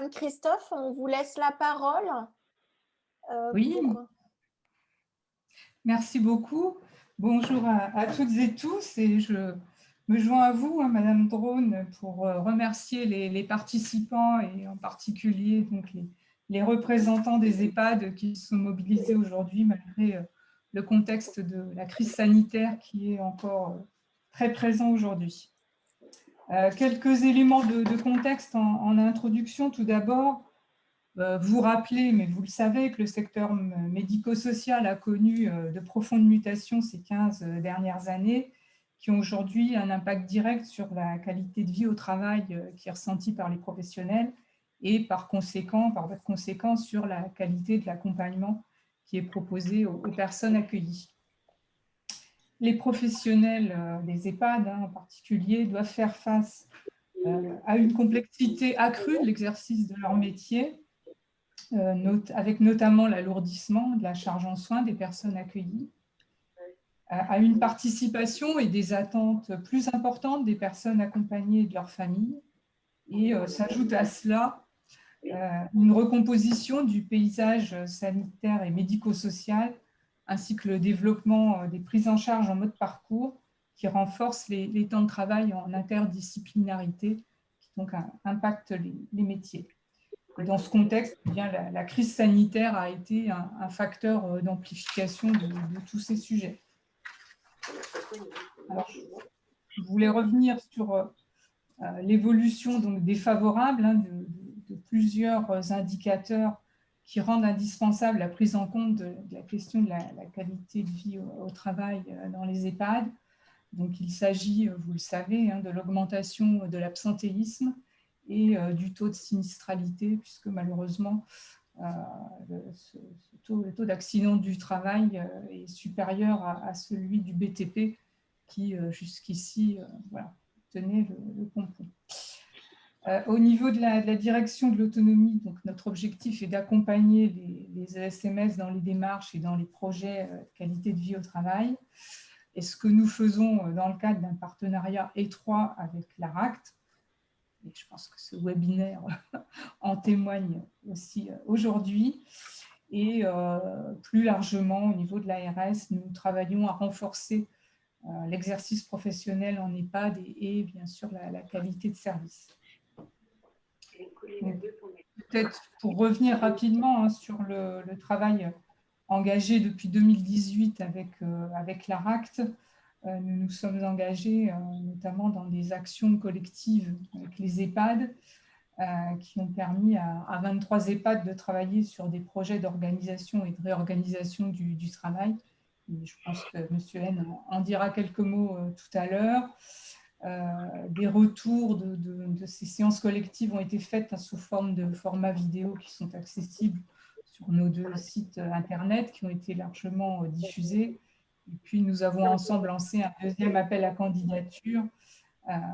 Madame Christophe, on vous laisse la parole. Oui, pour... merci beaucoup. Bonjour à toutes et tous. Et je me joins à vous, Madame Drone, pour remercier les participants et en particulier donc, les représentants des EHPAD qui sont mobilisés aujourd'hui malgré le contexte de la crise sanitaire qui est encore très présent aujourd'hui. Quelques éléments de contexte en introduction. Tout d'abord, vous rappelez, mais vous le savez, que le secteur médico-social a connu de profondes mutations ces 15 dernières années qui ont aujourd'hui un impact direct sur la qualité de vie au travail qui est ressentie par les professionnels et par votre conséquent sur la qualité de l'accompagnement qui est proposé aux personnes accueillies. Les professionnels des EHPAD en particulier doivent faire face à une complexité accrue de l'exercice de leur métier, avec notamment l'alourdissement de la charge en soins des personnes accueillies, à une participation et des attentes plus importantes des personnes accompagnées et de leurs familles. Et s'ajoute à cela une recomposition du paysage sanitaire et médico-social, ainsi que le développement des prises en charge en mode parcours qui renforcent les temps de travail en interdisciplinarité, qui donc impactent les métiers. Et dans ce contexte, eh bien, la crise sanitaire a été un facteur d'amplification de tous ces sujets. Alors, je voulais revenir sur l'évolution défavorable de plusieurs indicateurs qui rendent indispensable la prise en compte de la question de la qualité de vie au travail dans les EHPAD. Donc, il s'agit, vous le savez, de l'augmentation de l'absentéisme et du taux de sinistralité, puisque malheureusement, le taux d'accident du travail est supérieur à celui du BTP, qui jusqu'ici tenait le pompon. Au niveau de la direction de l'autonomie, donc notre objectif est d'accompagner les ESMS dans les démarches et dans les projets de qualité de vie au travail. Et ce que nous faisons dans le cadre d'un partenariat étroit avec l'ARACT, et je pense que ce webinaire en témoigne aussi aujourd'hui, et plus largement au niveau de l'ARS, nous travaillons à renforcer l'exercice professionnel en EHPAD et bien sûr la qualité de service. Peut-être pour revenir rapidement sur le travail engagé depuis 2018 avec l'ARACT, nous nous sommes engagés notamment dans des actions collectives avec les EHPAD qui ont permis à 23 EHPAD de travailler sur des projets d'organisation et de réorganisation du travail. Et je pense que M. N en dira quelques mots tout à l'heure. Des retours de ces séances collectives ont été faites sous forme de formats vidéo qui sont accessibles sur nos 2 sites Internet qui ont été largement diffusés. Et puis, nous avons ensemble lancé un deuxième appel à candidature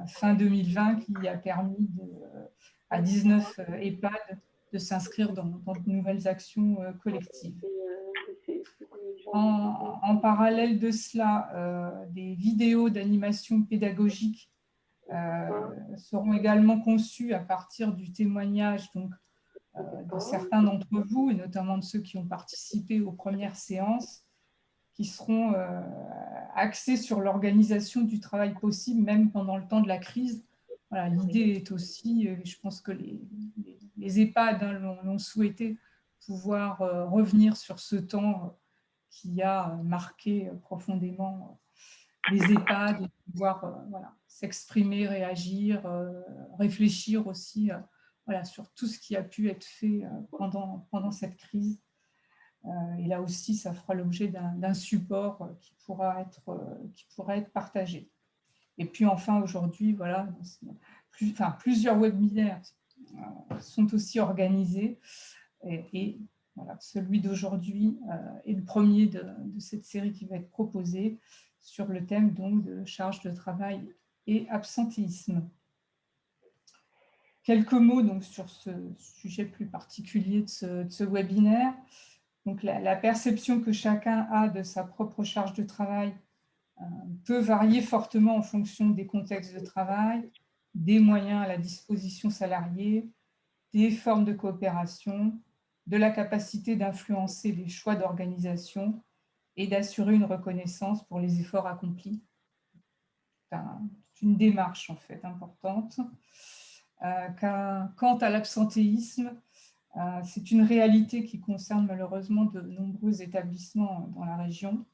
fin 2020 qui a permis à 19 EHPAD de s'inscrire dans de nouvelles actions collectives. En parallèle de cela, des vidéos d'animation pédagogique seront également conçues à partir du témoignage de certains d'entre vous, et notamment de ceux qui ont participé aux premières séances, qui seront axés sur l'organisation du travail possible, même pendant le temps de la crise. Voilà, l'idée est aussi, je pense que les EHPAD l'ont souhaité, pouvoir revenir sur ce temps qui a marqué profondément les EHPAD, et pouvoir s'exprimer, réagir, réfléchir aussi sur tout ce qui a pu être fait pendant cette crise. Et là aussi, ça fera l'objet d'un support qui pourra être partagé. Et puis enfin, aujourd'hui, plusieurs webinaires sont aussi organisés. Et voilà, celui d'aujourd'hui est le premier de cette série qui va être proposé sur le thème donc, de charge de travail et absentéisme. Quelques mots donc, sur ce sujet plus particulier de ce webinaire. Donc, la perception que chacun a de sa propre charge de travail peut varier fortement en fonction des contextes de travail, des moyens à la disposition salariée, des formes de coopération, de la capacité d'influencer les choix d'organisation et d'assurer une reconnaissance pour les efforts accomplis. C'est une démarche en fait importante. Quant à l'absentéisme, c'est une réalité qui concerne malheureusement de nombreux établissements dans la région.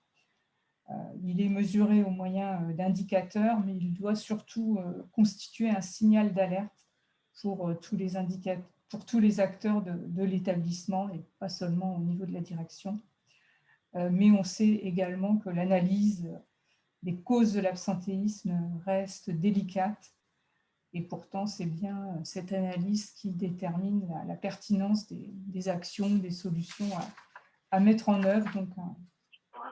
Il est mesuré au moyen d'indicateurs, mais il doit surtout constituer un signal d'alerte pour tous les acteurs de l'établissement et pas seulement au niveau de la direction. Mais on sait également que l'analyse des causes de l'absentéisme reste délicate et pourtant c'est bien cette analyse qui détermine la pertinence des actions, des solutions à mettre en œuvre. Donc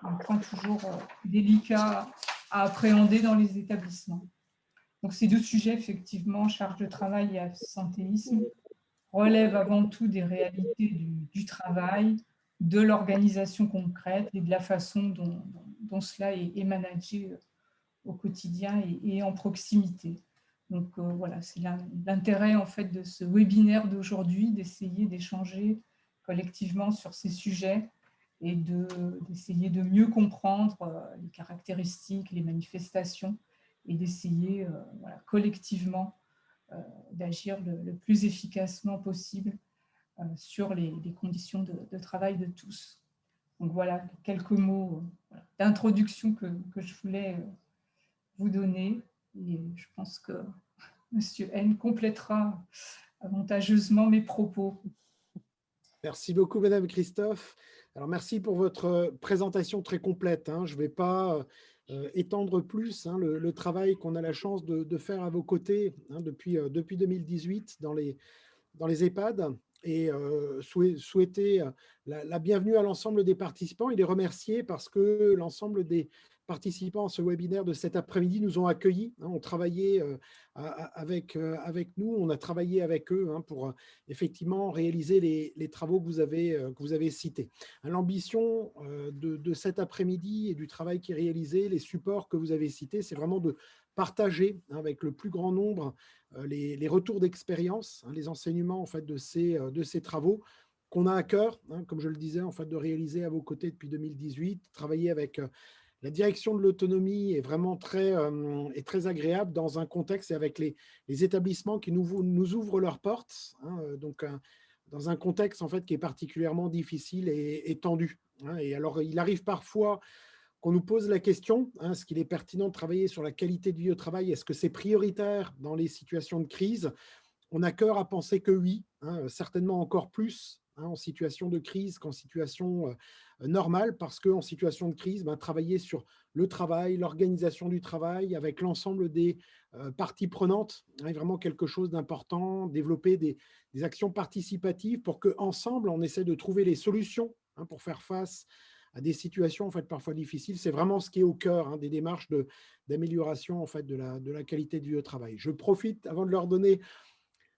un point toujours délicat à appréhender dans les établissements. Donc ces deux sujets, effectivement, charge de travail et absentéisme, relèvent avant tout des réalités du travail, de l'organisation concrète et de la façon dont cela est managé au quotidien et en proximité. Donc voilà, c'est l'intérêt en fait de ce webinaire d'aujourd'hui, d'essayer d'échanger collectivement sur ces sujets et d'essayer de mieux comprendre les caractéristiques, les manifestations et d'essayer voilà, collectivement d'agir le plus efficacement possible sur les conditions de travail de tous. Donc voilà, quelques mots d'introduction que je voulais vous donner. Et je pense que M. N complétera avantageusement mes propos. Merci beaucoup, Madame Christophe. Alors, merci pour votre présentation très complète. Je ne vais pas étendre plus le travail qu'on a la chance de faire à vos côtés depuis 2018 dans les EHPAD et souhaiter la bienvenue à l'ensemble des participants et les remercier parce que l'ensemble des participants à ce webinaire de cet après-midi nous ont accueillis, ont travaillé avec nous, on a travaillé avec eux pour effectivement réaliser les travaux que vous avez cités. L'ambition de cet après-midi et du travail qui est réalisé, les supports que vous avez cités, c'est vraiment de partager avec le plus grand nombre les retours d'expérience, les enseignements en fait, de ces travaux qu'on a à cœur, comme je le disais, en fait, de réaliser à vos côtés depuis 2018, travailler avec la direction de l'autonomie est vraiment très agréable dans un contexte et avec les établissements qui nous ouvrent leurs portes, donc dans un contexte en fait, qui est particulièrement difficile et tendu. Et alors, il arrive parfois qu'on nous pose la question, est-ce qu'il est pertinent de travailler sur la qualité de vie au travail? Est-ce que c'est prioritaire dans les situations de crise? On a cœur à penser que oui, certainement encore plus en situation de crise qu'en situation normale, parce qu'en situation de crise, travailler sur le travail, l'organisation du travail avec l'ensemble des parties prenantes est vraiment quelque chose d'important, développer des actions participatives pour qu'ensemble, on essaie de trouver les solutions pour faire face à des situations en fait, parfois difficiles. C'est vraiment ce qui est au cœur des démarches d'amélioration en fait, de la qualité de vie au travail. Je profite, avant de leur donner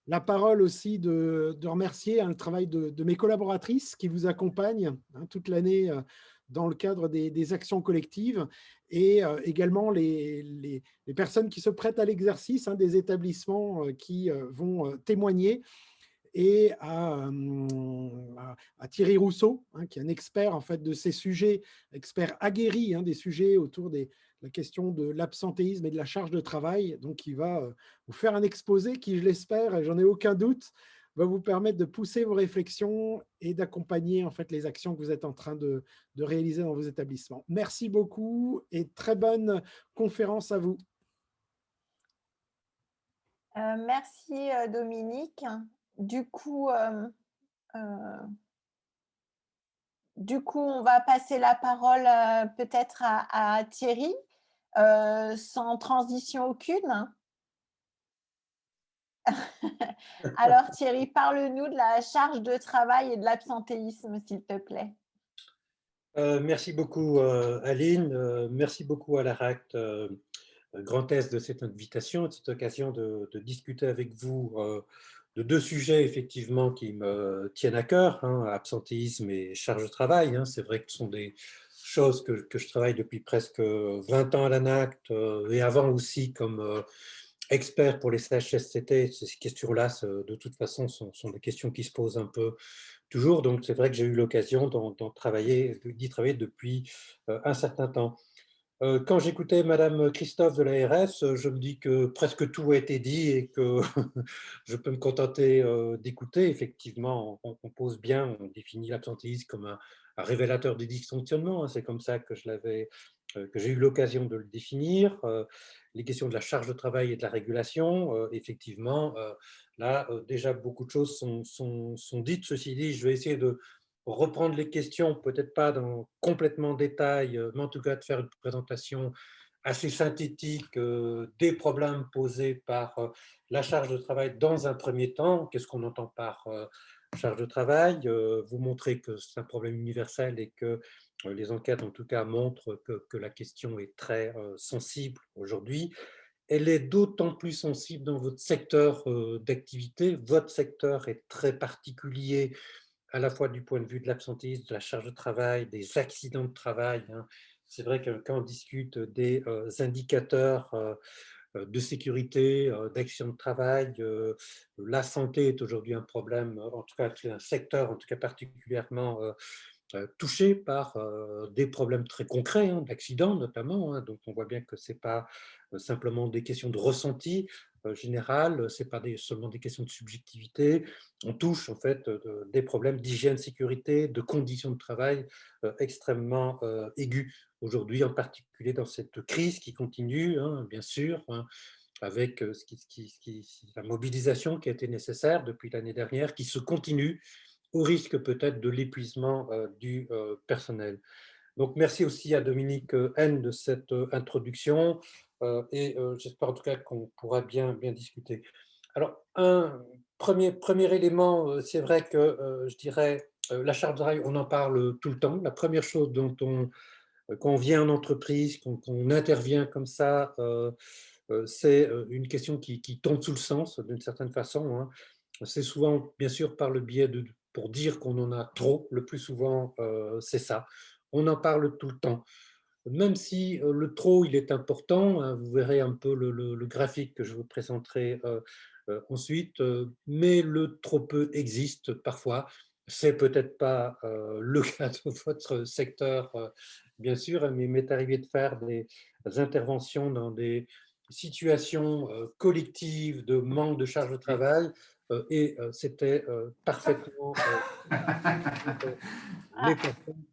la parole aussi, de remercier le travail de mes collaboratrices qui vous accompagnent toute l'année dans le cadre des actions collectives et également les personnes qui se prêtent à l'exercice, des établissements qui vont témoigner, et à Thierry Rousseau, qui est un expert en fait, de ces sujets, expert aguerri des sujets autour de la question de l'absentéisme et de la charge de travail. Donc, il va vous faire un exposé qui, je l'espère, et j'en ai aucun doute, va vous permettre de pousser vos réflexions et d'accompagner en fait, les actions que vous êtes en train de réaliser dans vos établissements. Merci beaucoup et très bonne conférence à vous. Merci Dominique. Du coup, on va passer la parole peut-être à Thierry, sans transition aucune. Alors Thierry, parle-nous de la charge de travail et de l'absentéisme, s'il te plaît. Merci beaucoup Aline, merci beaucoup à l'ARACT Grand Est de cette invitation, de cette occasion de discuter avec vous de deux sujets effectivement qui me tiennent à cœur, absentéisme et charge de travail. C'est vrai que ce sont des choses que je travaille depuis presque 20 ans à l'ANACT et avant aussi comme expert pour les CHSCT, ces questions-là, de toute façon, sont des questions qui se posent un peu toujours. Donc, c'est vrai que j'ai eu l'occasion d'y travailler depuis un certain temps. Quand j'écoutais Madame Christophe de l'ARS, je me dis que presque tout a été dit et que je peux me contenter d'écouter. Effectivement, on pose bien, on définit l'absentéisme comme un révélateur des dysfonctionnements. C'est comme ça que que j'ai eu l'occasion de le définir. Les questions de la charge de travail et de la régulation, effectivement, là, déjà beaucoup de choses sont dites. Ceci dit, je vais essayer de reprendre les questions, peut-être pas dans complètement détail, mais en tout cas de faire une présentation assez synthétique des problèmes posés par la charge de travail dans un premier temps. Qu'est-ce qu'on entend par charge de travail? Vous montrer que c'est un problème universel et que les enquêtes, en tout cas, montrent que la question est très sensible aujourd'hui. Elle est d'autant plus sensible dans votre secteur d'activité. Votre secteur est très particulier à la fois du point de vue de l'absentéisme, de la charge de travail, des accidents de travail. C'est vrai que quand on discute des indicateurs de sécurité, d'accidents de travail, la santé est aujourd'hui un problème, en tout cas c'est un secteur en tout cas particulièrement touché par des problèmes très concrets, d'accidents notamment. Donc on voit bien que ce n'est pas simplement des questions de ressenti général, ce n'est pas seulement des questions de subjectivité. On touche en fait des problèmes d'hygiène, sécurité, de conditions de travail extrêmement aigus aujourd'hui, en particulier dans cette crise qui continue, bien sûr, avec la mobilisation qui a été nécessaire depuis l'année dernière, qui se continue au risque peut-être de l'épuisement du personnel. Donc, merci aussi à Dominique N de cette introduction et j'espère en tout cas qu'on pourra bien discuter. Alors, un premier élément, c'est vrai que je dirais la charge de travail, on en parle tout le temps. La première chose quand on vient en entreprise, quand on intervient comme ça, c'est une question qui tombe sous le sens d'une certaine façon. C'est souvent, bien sûr, par le biais pour dire qu'on en a trop, le plus souvent, c'est ça. On en parle tout le temps. Même si le trop, il est important, vous verrez un peu le graphique que je vous présenterai ensuite, mais le trop peu existe parfois. C'est peut-être pas le cas de votre secteur, bien sûr, mais il m'est arrivé de faire des interventions dans des situations collectives de manque de charge de travail et c'était parfaitement les Ah, personnes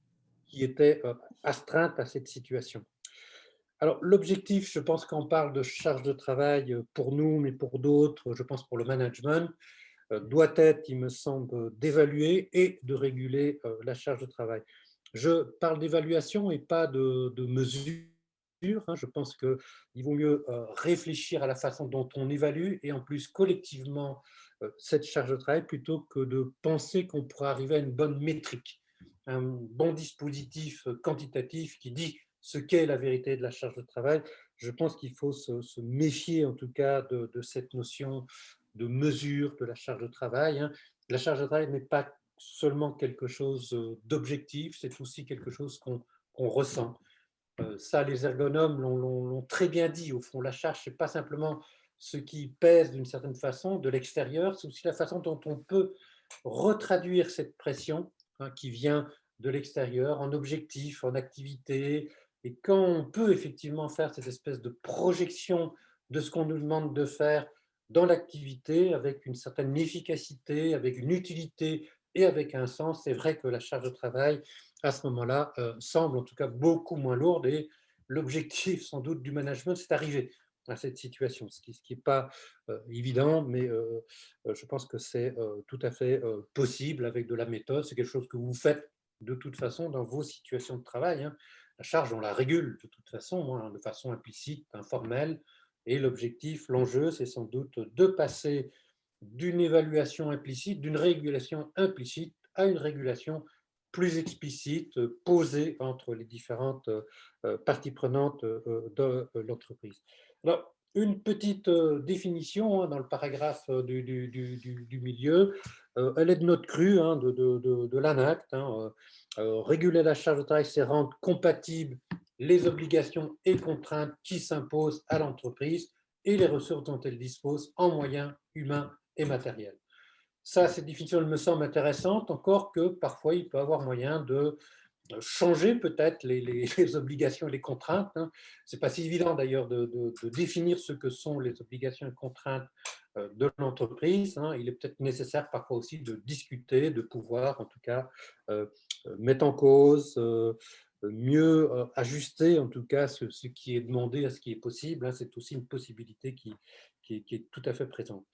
qui étaient astreintes à cette situation. Alors, l'objectif, je pense qu'on parle de charge de travail pour nous, mais pour d'autres, je pense pour le management, doit être, il me semble, d'évaluer et de réguler la charge de travail. Je parle d'évaluation et pas de mesure. Je pense qu'il vaut mieux réfléchir à la façon dont on évalue et en plus collectivement cette charge de travail plutôt que de penser qu'on pourra arriver à une bonne métrique, un bon dispositif quantitatif qui dit ce qu'est la vérité de la charge de travail. Je pense qu'il faut se méfier en tout cas de cette notion de mesure de la charge de travail. La charge de travail n'est pas seulement quelque chose d'objectif, c'est aussi quelque chose qu'on ressent. Ça, les ergonomes l'ont très bien dit. Au fond, la charge, ce n'est pas simplement ce qui pèse d'une certaine façon de l'extérieur, c'est aussi la façon dont on peut retraduire cette pression qui vient de l'extérieur en objectif, en activité. Et quand on peut effectivement faire cette espèce de projection de ce qu'on nous demande de faire dans l'activité avec une certaine efficacité, avec une utilité et avec un sens, c'est vrai que la charge de travail à ce moment-là, semble en tout cas beaucoup moins lourde. Et l'objectif, sans doute, du management, c'est d'arriver à cette situation, ce qui n'est pas évident, mais je pense que c'est tout à fait possible avec de la méthode. C'est quelque chose que vous faites de toute façon dans vos situations de travail. La charge, on la régule de toute façon, de façon implicite, informelle. Et l'objectif, l'enjeu, c'est sans doute de passer d'une évaluation implicite, d'une régulation implicite à une régulation plus explicite, posée entre les différentes parties prenantes de l'entreprise. Alors, une petite définition dans le paragraphe du milieu, elle est de note crue de l'ANACT. Réguler la charge de travail, c'est rendre compatibles les obligations et contraintes qui s'imposent à l'entreprise et les ressources dont elle dispose en moyens humains et matériels. Ça, cette définition elle me semble intéressante, encore que parfois il peut y avoir moyen de changer peut-être les obligations et les contraintes. Hein. Ce n'est pas si évident d'ailleurs de définir ce que sont les obligations et contraintes de l'entreprise. Hein. Il est peut-être nécessaire parfois aussi de discuter, de pouvoir en tout cas mettre en cause, mieux ajuster en tout cas ce qui est demandé à ce qui est possible. Hein. C'est aussi une possibilité qui est tout à fait présente.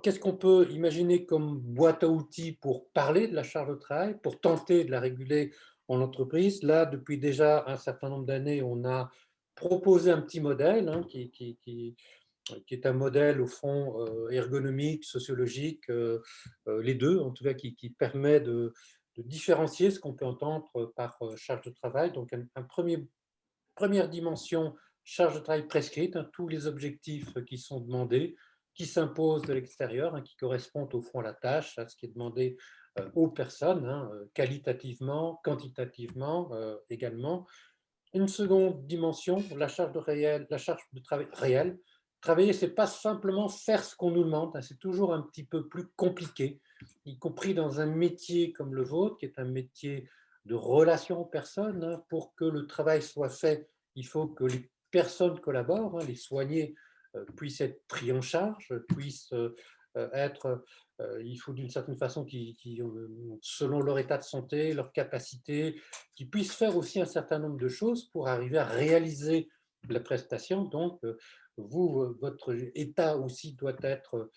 Qu'est-ce qu'on peut imaginer comme boîte à outils pour parler de la charge de travail, pour tenter de la réguler en entreprise? Là, depuis déjà un certain nombre d'années, on a proposé un petit modèle hein, qui est un modèle au fond ergonomique, sociologique, les deux, en tout cas qui permet de différencier ce qu'on peut entendre par charge de travail. Donc, première dimension, charge de travail prescrite, hein, tous les objectifs qui sont demandés, qui s'imposent de l'extérieur, hein, qui correspondent au fond à la tâche, à ce qui est demandé aux personnes, hein, qualitativement, quantitativement également. Une seconde dimension, la charge de travail réelle. Travailler, ce n'est pas simplement faire ce qu'on nous demande, hein, c'est toujours un petit peu plus compliqué, y compris dans un métier comme le vôtre, qui est un métier de relation aux personnes. Hein. Pour que le travail soit fait, il faut que les personnes collaborent, hein, les soignés puissent être pris en charge, puissent être, il faut d'une certaine façon, selon leur état de santé, leur capacité, qui puissent faire aussi un certain nombre de choses pour arriver à réaliser la prestation. Donc, votre état aussi doit être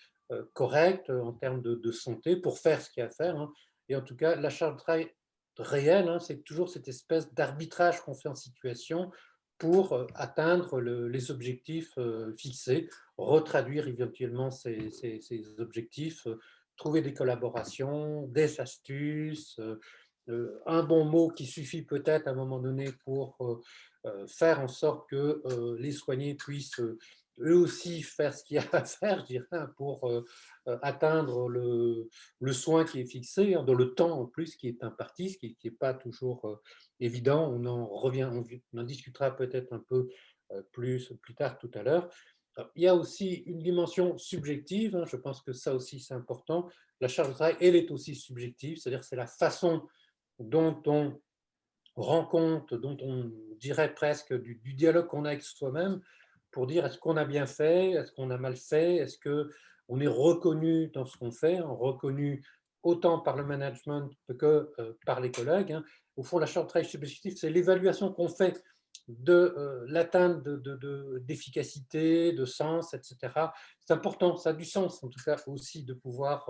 correct en termes de santé pour faire ce qu'il y a à faire. Hein. Et en tout cas, la charge de travail réelle, hein, c'est toujours cette espèce d'arbitrage qu'on fait en situation pour atteindre les objectifs fixés, retraduire éventuellement ces objectifs, trouver des collaborations, des astuces, un bon mot qui suffit peut-être à un moment donné pour faire en sorte que les soignés puissent eux aussi faire ce qu'il y a à faire, je dirais, hein, pour atteindre le soin qui est fixé, hein, dans le temps en plus qui est imparti, ce qui n'est pas toujours évident. On en discutera peut-être un peu plus tard tout à l'heure. Il y a aussi une dimension subjective, hein, je pense que ça aussi c'est important. La charge de travail, elle est aussi subjective, c'est-à-dire c'est la façon dont on rend compte, dont on dirait presque du dialogue qu'on a avec soi-même pour dire est-ce qu'on a bien fait, est-ce qu'on a mal fait, est-ce qu'on est reconnu dans ce qu'on fait, reconnu autant par le management que par les collègues. Hein. Au fond, la charge de travail subjective, c'est l'évaluation qu'on fait de l'atteinte d'efficacité, de sens, etc. C'est important, ça a du sens en tout cas aussi de pouvoir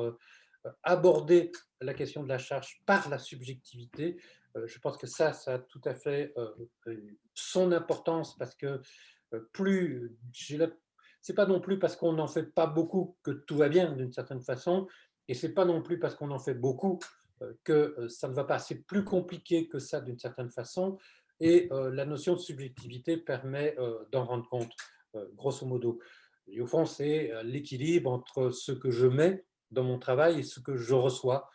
aborder la question de la charge par la subjectivité. Je pense que ça a tout à fait son importance parce que c'est pas non plus parce qu'on n'en fait pas beaucoup que tout va bien d'une certaine façon, et c'est pas non plus parce qu'on en fait beaucoup que ça ne va pas. C'est plus compliqué que ça d'une certaine façon, et la notion de subjectivité permet d'en rendre compte, grosso modo. Et au fond, c'est l'équilibre entre ce que je mets dans mon travail et ce que je reçois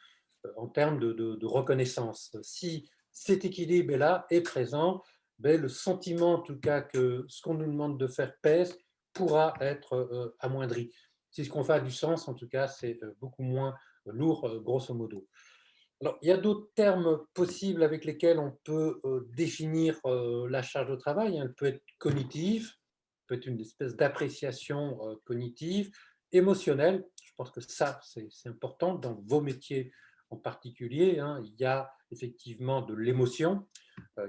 en termes de reconnaissance. Si cet équilibre est là, est présent, ben, le sentiment en tout cas que ce qu'on nous demande de faire pèse pourra être amoindri. Si ce qu'on fait a du sens, en tout cas, c'est beaucoup moins lourd, grosso modo. Alors, il y a d'autres termes possibles avec lesquels on peut définir la charge de travail. Elle peut être cognitive, peut être une espèce d'appréciation cognitive, émotionnelle. Je pense que ça, c'est important dans vos métiers en particulier. Hein. Il y a effectivement de l'émotion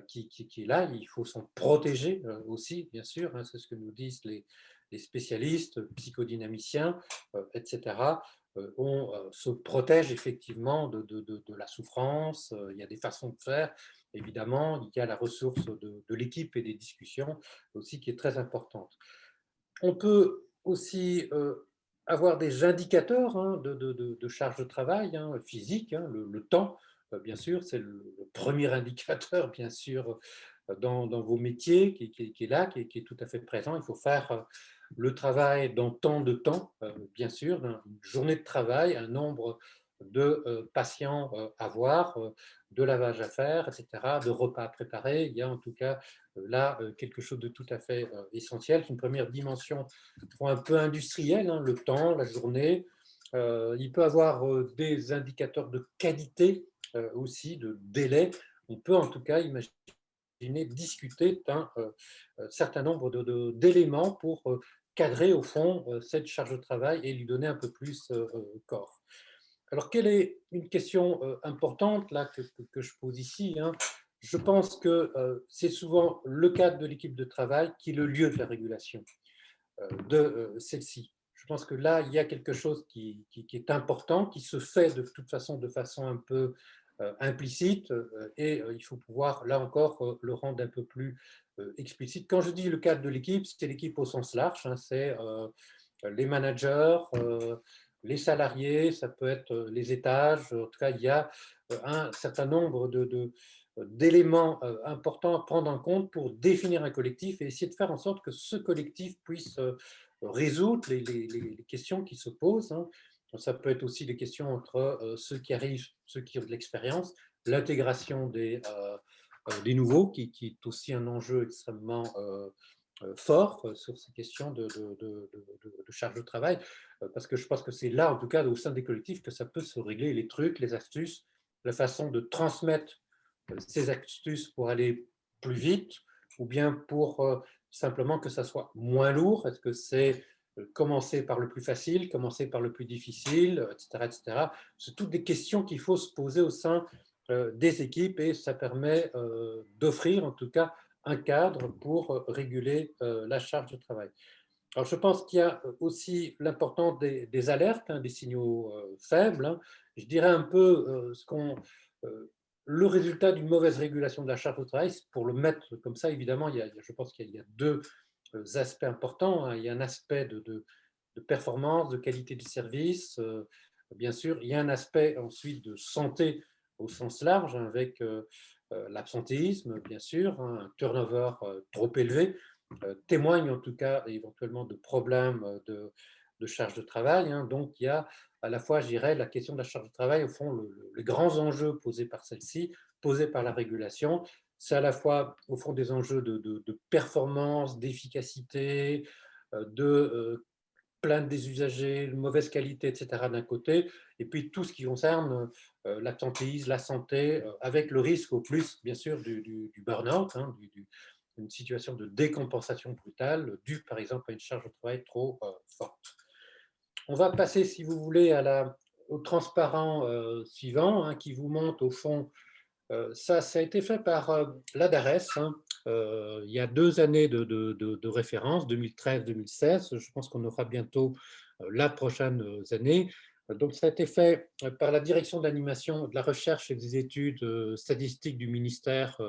qui est là. Il faut s'en protéger aussi, bien sûr. Hein. C'est ce que nous disent les spécialistes, psychodynamiciens, etc. On se protège effectivement de la souffrance. Il y a des façons de faire, évidemment. Il y a la ressource de l'équipe et des discussions aussi qui est très importante. On peut aussi avoir des indicateurs hein, de charge de travail hein, physique, hein, le temps, bien sûr, c'est le premier indicateur, bien sûr, dans vos métiers qui est là, qui est tout à fait présent. Il faut faire le travail dans tant de temps, bien sûr, une journée de travail, un nombre de patients à voir, de lavage à faire, etc., de repas à préparer. Il y a en tout cas là quelque chose de tout à fait essentiel. C'est une première dimension un peu industrielle, hein, le temps, la journée. Il peut y avoir des indicateurs de qualité aussi, de délai. On peut en tout cas imaginer discuter d'un certain nombre d'éléments pour cadrer au fond cette charge de travail et lui donner un peu plus corps. Alors, quelle est une question importante là, que je pose ici, hein? Je pense que c'est souvent le cadre de l'équipe de travail qui est le lieu de la régulation de celle-ci. Je pense que là, il y a quelque chose qui est important, qui se fait de toute façon de façon un peu implicite et il faut pouvoir, là encore, le rendre un peu plus explicite. Quand je dis le cadre de l'équipe, c'est l'équipe au sens large, hein, c'est les managers, les salariés, ça peut être les étages. En tout cas, il y a un certain nombre d'éléments importants à prendre en compte pour définir un collectif et essayer de faire en sorte que ce collectif puisse résoudre les questions qui se posent, hein. Ça peut être aussi des questions entre ceux qui arrivent, ceux qui ont de l'expérience, l'intégration des nouveaux, qui est aussi un enjeu extrêmement fort sur ces questions de charge de travail, parce que je pense que c'est là, en tout cas, au sein des collectifs, que ça peut se régler, les trucs, les astuces, la façon de transmettre ces astuces pour aller plus vite, ou bien pour simplement que ça soit moins lourd. Est-ce que c'est commencer par le plus facile, commencer par le plus difficile, etc., etc. C'est toutes des questions qu'il faut se poser au sein des équipes et ça permet d'offrir en tout cas un cadre pour réguler la charge de travail. Alors, je pense qu'il y a aussi l'importance des alertes, hein, des signaux faibles, hein. Je dirais un peu le résultat d'une mauvaise régulation de la charge de travail. Pour le mettre comme ça, évidemment, je pense qu'il y a deux aspects importants, hein. Il y a un aspect de performance, de qualité du service, bien sûr. Il y a un aspect ensuite de santé au sens large, hein, avec l'absentéisme, bien sûr, hein, un turnover trop élevé, témoigne en tout cas éventuellement de problèmes de charge de travail, hein. Donc, il y a à la fois, je dirais, la question de la charge de travail, au fond, les grands enjeux posés par celle-ci, posés par la régulation, c'est à la fois, au fond, des enjeux de performance, d'efficacité, de plainte des usagers, mauvaise qualité, etc. d'un côté, et puis tout ce qui concerne l'absentéisme, la santé, avec le risque au plus, bien sûr, du burn-out, hein, une situation de décompensation brutale due, par exemple, à une charge de travail trop forte. On va passer, si vous voulez, au transparent suivant, hein, qui vous montre, au fond, ça a été fait par l'ADARES, hein, il y a 2 années de référence, 2013-2016. Je pense qu'on aura bientôt la prochaine année. Donc, ça a été fait par la direction d'animation, de la recherche et des études statistiques du ministère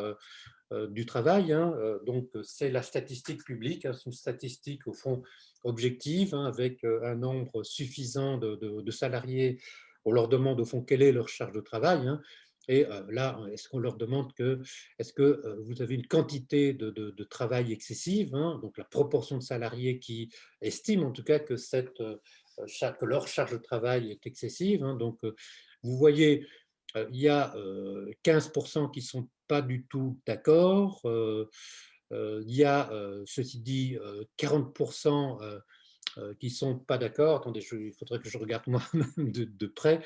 du Travail, hein. Donc, c'est la statistique publique, hein, c'est une statistique au fond objective, hein, avec un nombre suffisant de salariés. On leur demande au fond quelle est leur charge de travail, hein. Et là, est-ce qu'on leur demande est-ce que vous avez une quantité de travail excessive, hein, donc la proportion de salariés qui estiment en tout cas que, que leur charge de travail est excessive, hein. Donc, vous voyez, il y a 15% qui ne sont pas du tout d'accord. Il y a, ceci dit, 40% qui ne sont pas d'accord. Attendez, il faudrait que je regarde moi-même de près.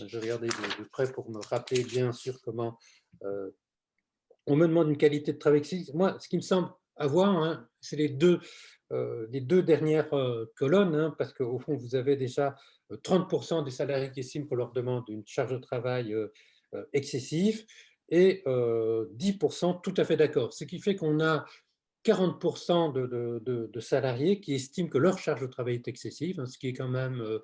Je regardais de près pour me rappeler bien sûr comment on me demande une qualité de travail excessive. Moi, ce qui me semble avoir, hein, c'est les deux dernières colonnes, hein, parce qu'au fond, vous avez déjà 30% des salariés qui estiment qu'on leur demande une charge de travail excessive et 10% tout à fait d'accord. Ce qui fait qu'on a 40% de salariés qui estiment que leur charge de travail est excessive, hein, ce qui est quand même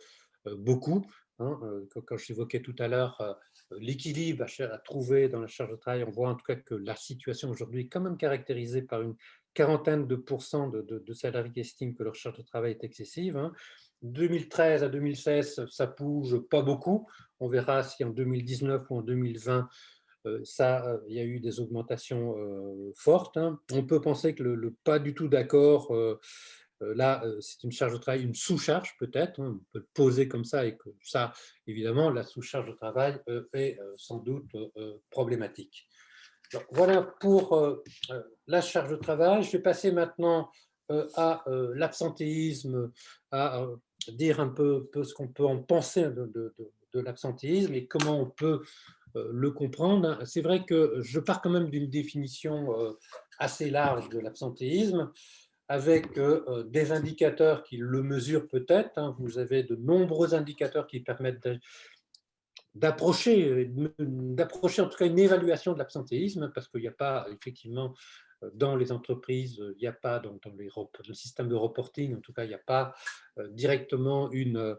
beaucoup, hein. Quand j'évoquais tout à l'heure l'équilibre à trouver dans la charge de travail, on voit en tout cas que la situation aujourd'hui est quand même caractérisée par une quarantaine de pourcents de salariés qui estiment que leur charge de travail est excessive, hein. 2013 à 2016, ça bouge pas beaucoup. On verra si en 2019 ou en 2020, il y a eu des augmentations fortes, hein. On peut penser que le pas du tout d'accord Là, c'est une charge de travail, une sous-charge peut-être, hein, on peut le poser comme ça, et que ça, évidemment, la sous-charge de travail est sans doute problématique. Donc, voilà pour la charge de travail. Je vais passer maintenant à l'absentéisme, à dire un peu ce qu'on peut en penser de l'absentéisme et comment on peut le comprendre. C'est vrai que je pars quand même d'une définition assez large de l'absentéisme, avec des indicateurs qui le mesurent peut-être. Hein. Vous avez de nombreux indicateurs qui permettent d'approcher en tout cas une évaluation de l'absentéisme, parce qu'il n'y a pas effectivement dans les entreprises, il n'y a pas dans le système de reporting, en tout cas il n'y a pas directement une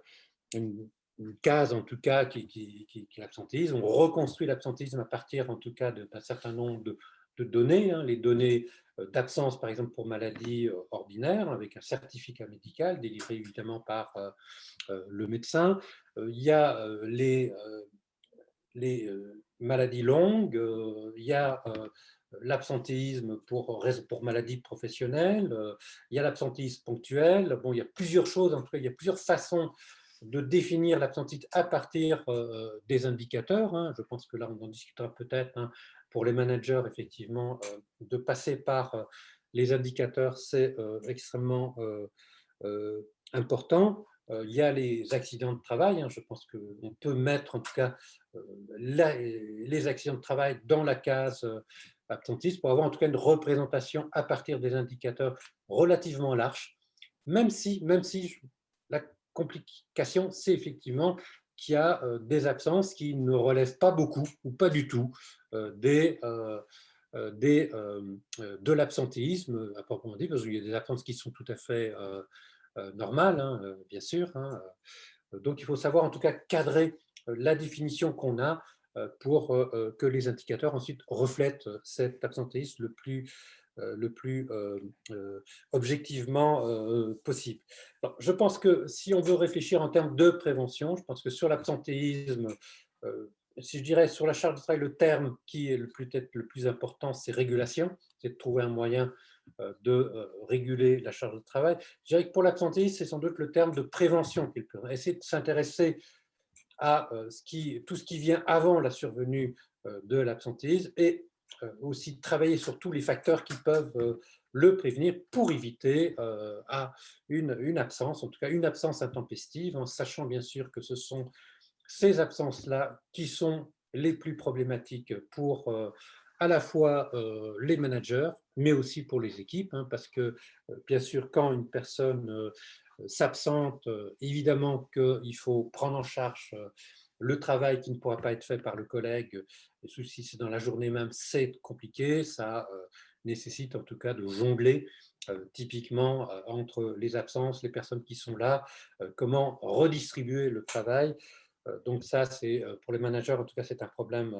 case en tout cas qui est l'absentéisme. On reconstruit l'absentéisme à partir en tout cas d'un certain nombre de données, hein, les données d'absence par exemple pour maladie ordinaire, avec un certificat médical délivré évidemment par le médecin. Il y a les maladies longues, il y a l'absentéisme pour maladie professionnelle, il y a l'absentéisme ponctuel. Bon, il y a plusieurs choses, en tout cas, il y a plusieurs façons de définir l'absentéisme à partir des indicateurs. Hein. Je pense que là, on en discutera peut-être. Hein. Pour les managers, effectivement, de passer par les indicateurs, c'est extrêmement important. Il y a les accidents de travail. Hein. Je pense qu'on peut mettre en tout cas les accidents de travail dans la case absentéisme pour avoir en tout cas une représentation à partir des indicateurs relativement larges, même si la complication, c'est effectivement qu'il y a des absences qui ne relèvent pas beaucoup ou pas du tout de l'absentéisme à proprement dit, parce qu'il y a des absences qui sont tout à fait normales, hein, bien sûr. Hein. Donc, il faut savoir en tout cas cadrer la définition qu'on a pour que les indicateurs ensuite reflètent cet absentéisme le plus objectivement possible. Alors, je pense que si on veut réfléchir en termes de prévention, je pense que sur l'absentéisme, si je dirais sur la charge de travail, le terme qui est peut-être le plus important, c'est régulation, c'est de trouver un moyen de réguler la charge de travail. Je dirais que pour l'absentéisme, c'est sans doute le terme de prévention qu'il peut essayer de s'intéresser à tout ce qui vient avant la survenue de l'absentéisme et aussi travailler sur tous les facteurs qui peuvent le prévenir pour éviter une absence, en tout cas une absence intempestive, en sachant bien sûr que ce sont ces absences-là qui sont les plus problématiques pour à la fois les managers, mais aussi pour les équipes, hein, parce que bien sûr, quand une personne s'absente, évidemment qu'il faut prendre en charge le travail qui ne pourra pas être fait par le collègue. Si c'est dans la journée même, c'est compliqué, ça nécessite en tout cas de jongler typiquement entre les absences, les personnes qui sont là, comment redistribuer le travail. Donc ça, c'est pour les managers, en tout cas, c'est un problème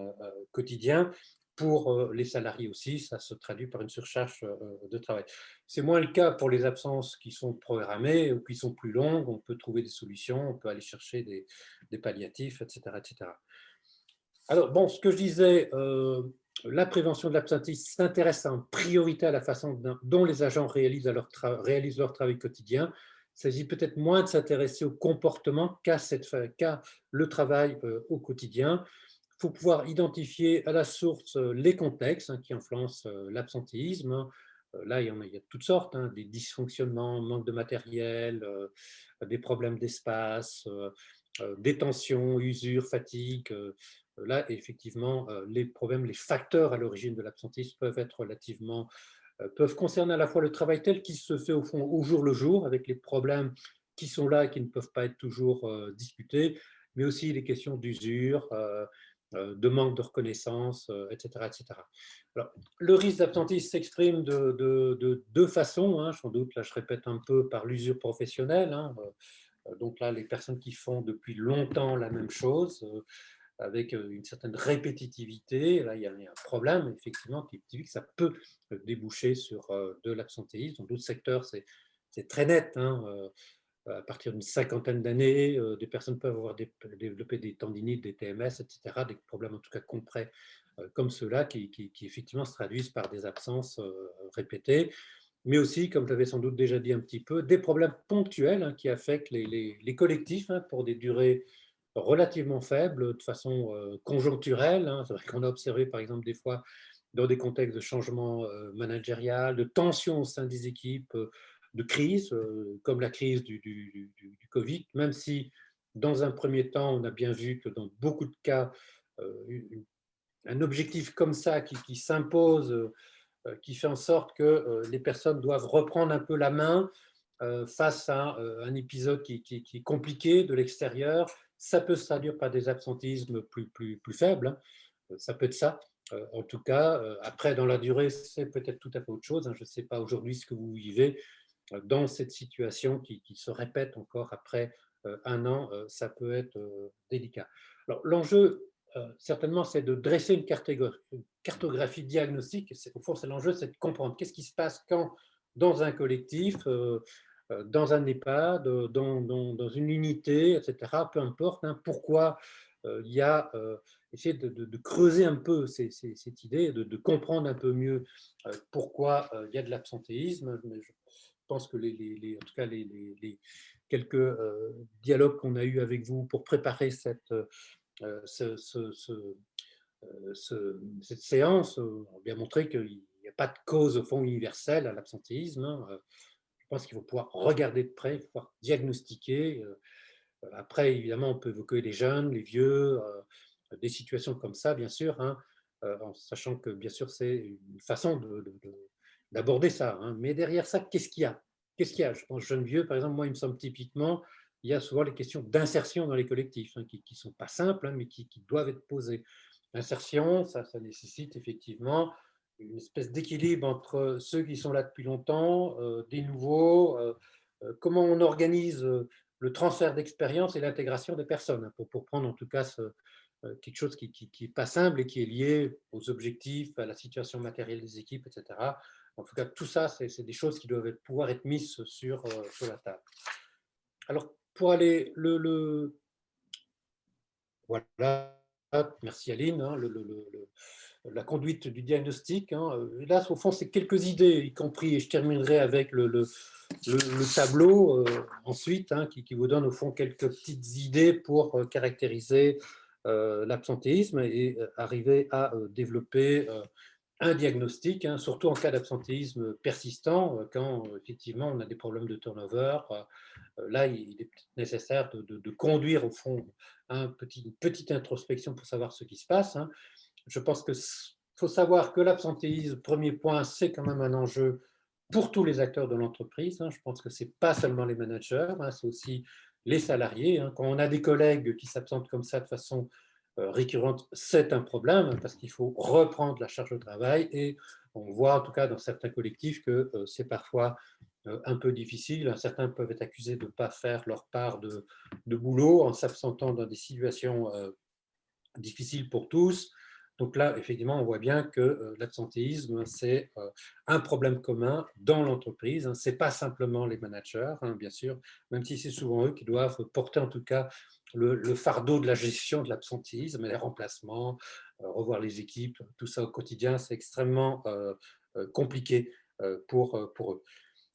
quotidien. Pour les salariés aussi, ça se traduit par une surcharge de travail. C'est moins le cas pour les absences qui sont programmées ou qui sont plus longues. On peut trouver des solutions, on peut aller chercher des palliatifs, etc., etc. Alors, bon, ce que je disais, la prévention de l'absentéisme s'intéresse en priorité à la façon dont les agents réalisent leur travail quotidien. Il s'agit peut-être moins de s'intéresser au comportement qu'à le travail au quotidien. Il faut pouvoir identifier à la source les contextes qui influencent l'absentéisme. Hein. Là, il y a toutes sortes, hein, des dysfonctionnements, manque de matériel, des problèmes d'espace, des tensions, usure, fatigue. Là, effectivement, les problèmes, les facteurs à l'origine de l'absentéisme peuvent être peuvent concerner à la fois le travail tel qu'il se fait au fond au jour le jour, avec les problèmes qui sont là et qui ne peuvent pas être toujours discutés, mais aussi les questions d'usure, de manque de reconnaissance, etc., etc. Alors, le risque d'absentéisme s'exprime de deux façons, hein, sans doute, là je répète un peu, par l'usure professionnelle. Hein, donc là, les personnes qui font depuis longtemps la même chose, avec une certaine répétitivité, là il y a un problème effectivement qui dit que ça peut déboucher sur de l'absentéisme. Dans d'autres secteurs, c'est très net. Hein, à partir d'une cinquantaine d'années, des personnes peuvent avoir développé des tendinites, des TMS, etc., des problèmes en tout cas concrets comme ceux-là qui effectivement se traduisent par des absences répétées. mais aussi, comme je l'avais sans doute déjà dit un petit peu, des problèmes ponctuels qui affectent les collectifs pour des durées relativement faibles, de façon conjoncturelle. C'est vrai qu'on a observé, par exemple, des fois, dans des contextes de changement managérial, de tensions au sein des équipes, de crise, comme la crise du Covid, même si, dans un premier temps, on a bien vu que dans beaucoup de cas, un objectif comme ça qui s'impose, qui fait en sorte que les personnes doivent reprendre un peu la main face à un épisode qui est compliqué de l'extérieur. Ça peut se traduire par des absentéismes plus faibles, ça peut être ça. En tout cas, après, dans la durée, c'est peut-être tout à fait autre chose. Je ne sais pas aujourd'hui ce que vous vivez dans cette situation qui se répète encore après un an, ça peut être délicat. Alors, l'enjeu, certainement, c'est de dresser une cartographie diagnostique. Au fond, c'est l'enjeu, c'est de comprendre qu'est-ce qui se passe quand, dans un collectif, dans un EHPAD, dans une unité, etc., peu importe, pourquoi il y a essayer de creuser un peu cette idée, de comprendre un peu mieux pourquoi il y a de l'absentéisme. Je pense que en tout cas les quelques dialogues qu'on a eus avec vous pour préparer cette séance ont bien montré qu'il n'y a pas de cause au fond universelle à l'absentéisme. Je pense qu'il faut pouvoir regarder de près, pouvoir diagnostiquer. Après, évidemment, on peut évoquer les jeunes, les vieux, des situations comme ça, bien sûr, en sachant que, bien sûr, c'est une façon d'aborder ça. Mais derrière ça, qu'est-ce qu'il y a? Qu'est-ce qu'il y a? Je pense jeunes, vieux, par exemple, moi, il me semble typiquement, il y a souvent les questions d'insertion dans les collectifs, qui ne sont pas simples, mais qui doivent être posées. L'insertion, ça nécessite effectivement une espèce d'équilibre entre ceux qui sont là depuis longtemps, des nouveaux, comment on organise le transfert d'expérience et l'intégration des personnes, pour prendre en tout cas quelque chose qui n'est pas simple et qui est lié aux objectifs, à la situation matérielle des équipes, etc. En tout cas, tout ça, c'est des choses qui doivent pouvoir être mises sur la table. Alors, pour aller voilà, merci Aline, la conduite du diagnostic. Là, au fond, c'est quelques idées, y compris, et je terminerai avec le tableau ensuite, qui vous donne au fond quelques petites idées pour caractériser l'absentéisme et arriver à développer un diagnostic, surtout en cas d'absentéisme persistant, quand effectivement on a des problèmes de turnover. Là, il est nécessaire de conduire au fond une petite introspection pour savoir ce qui se passe. Je pense qu'il faut savoir que l'absentéisme, premier point, c'est quand même un enjeu pour tous les acteurs de l'entreprise. Je pense que ce n'est pas seulement les managers, c'est aussi les salariés. Quand on a des collègues qui s'absentent comme ça de façon récurrente, c'est un problème parce qu'il faut reprendre la charge de travail et on voit en tout cas dans certains collectifs que c'est parfois un peu difficile. Certains peuvent être accusés de ne pas faire leur part de boulot en s'absentant dans des situations difficiles pour tous. Donc là, effectivement, on voit bien que l'absentéisme, c'est un problème commun dans l'entreprise. Ce n'est pas simplement les managers, bien sûr, même si c'est souvent eux qui doivent porter en tout cas le fardeau de la gestion de l'absentéisme, les remplacements, revoir les équipes, tout ça au quotidien, c'est extrêmement compliqué pour eux.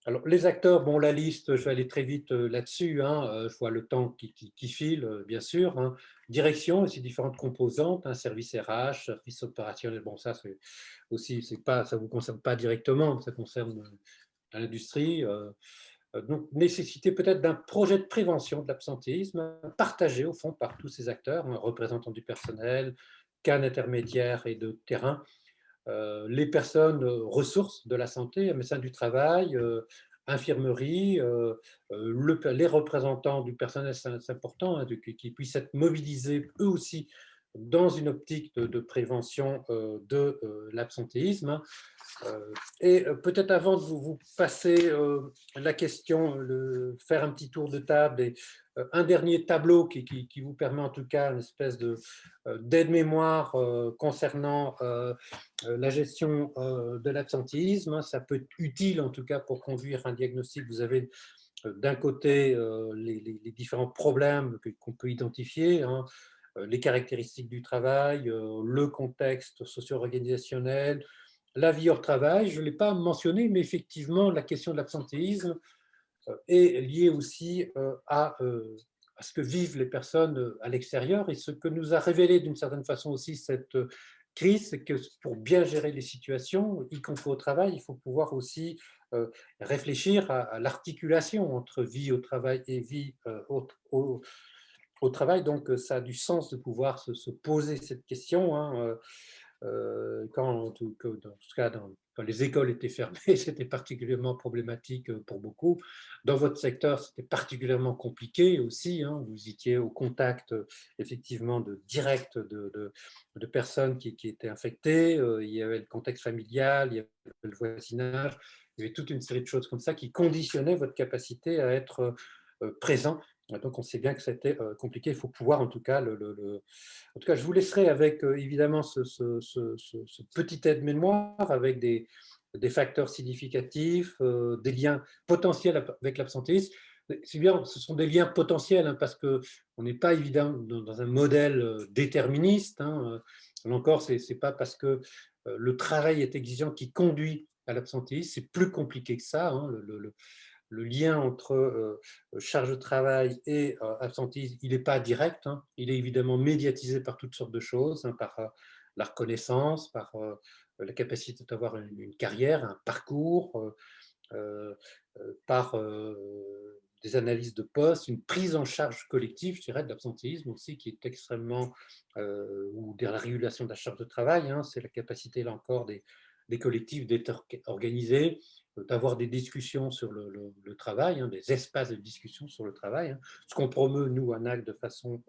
Alors, les acteurs, bon, la liste, je vais aller très vite là-dessus. Je vois le temps qui file, bien sûr. Direction et ses différentes composantes, service RH, service opérationnel. Bon, ça, c'est aussi, ça ne vous concerne pas directement, ça concerne l'industrie. Donc, nécessité peut-être d'un projet de prévention de l'absentéisme partagé, au fond, par tous ces acteurs, représentants du personnel, CAN intermédiaire et de terrain. Les personnes ressources de la santé, médecins du travail, infirmerie, les représentants du personnel, c'est important, qui puissent être mobilisés eux aussi dans une optique de prévention de l'absentéisme. Et peut-être avant de vous passer la question, faire un petit tour de table et un dernier tableau qui vous permet en tout cas une espèce d'aide-mémoire concernant la gestion de l'absentéisme. Ça peut être utile en tout cas pour conduire un diagnostic. Vous avez d'un côté les différents problèmes qu'on peut identifier, les caractéristiques du travail, le contexte socio-organisationnel, la vie hors travail. Je ne l'ai pas mentionné, mais effectivement, la question de l'absentéisme est liée aussi à ce que vivent les personnes à l'extérieur. Et ce que nous a révélé d'une certaine façon aussi cette crise, c'est que pour bien gérer les situations, y compris au travail, il faut pouvoir aussi réfléchir à l'articulation entre vie au travail et vie au travail. Donc, ça a du sens de pouvoir se poser cette question. Hein, en tout cas, quand les écoles étaient fermées, c'était particulièrement problématique pour beaucoup. Dans votre secteur, c'était particulièrement compliqué aussi. Hein, vous étiez au contact, effectivement, direct de personnes qui étaient infectées. Il y avait le contexte familial, il y avait le voisinage. Il y avait toute une série de choses comme ça qui conditionnaient votre capacité à être présent. Donc, on sait bien que c'était compliqué. Il faut pouvoir, en tout cas, en tout cas, je vous laisserai avec, évidemment, ce petit aide-mémoire avec des facteurs significatifs, des liens potentiels avec l'absentéisme. C'est bien, ce sont des liens potentiels, hein, parce qu'on n'est pas évidemment dans un modèle déterministe. Hein. Là encore, ce n'est pas parce que le travail est exigeant qui conduit à l'absentéisme. C'est plus compliqué que ça. Hein. Le lien entre charge de travail et absentéisme, il n'est pas direct. Hein. Il est évidemment médiatisé par toutes sortes de choses, hein, par la reconnaissance, par la capacité d'avoir une carrière, un parcours, par des analyses de poste, une prise en charge collective, je dirais, de l'absentéisme aussi, qui est extrêmement, ou de la régulation de la charge de travail. Hein. C'est la capacité, là encore, des collectifs d'être organisés, d'avoir des discussions sur le travail, hein, des espaces de discussion sur le travail, hein, ce qu'on promeut, nous, à NAC, de façon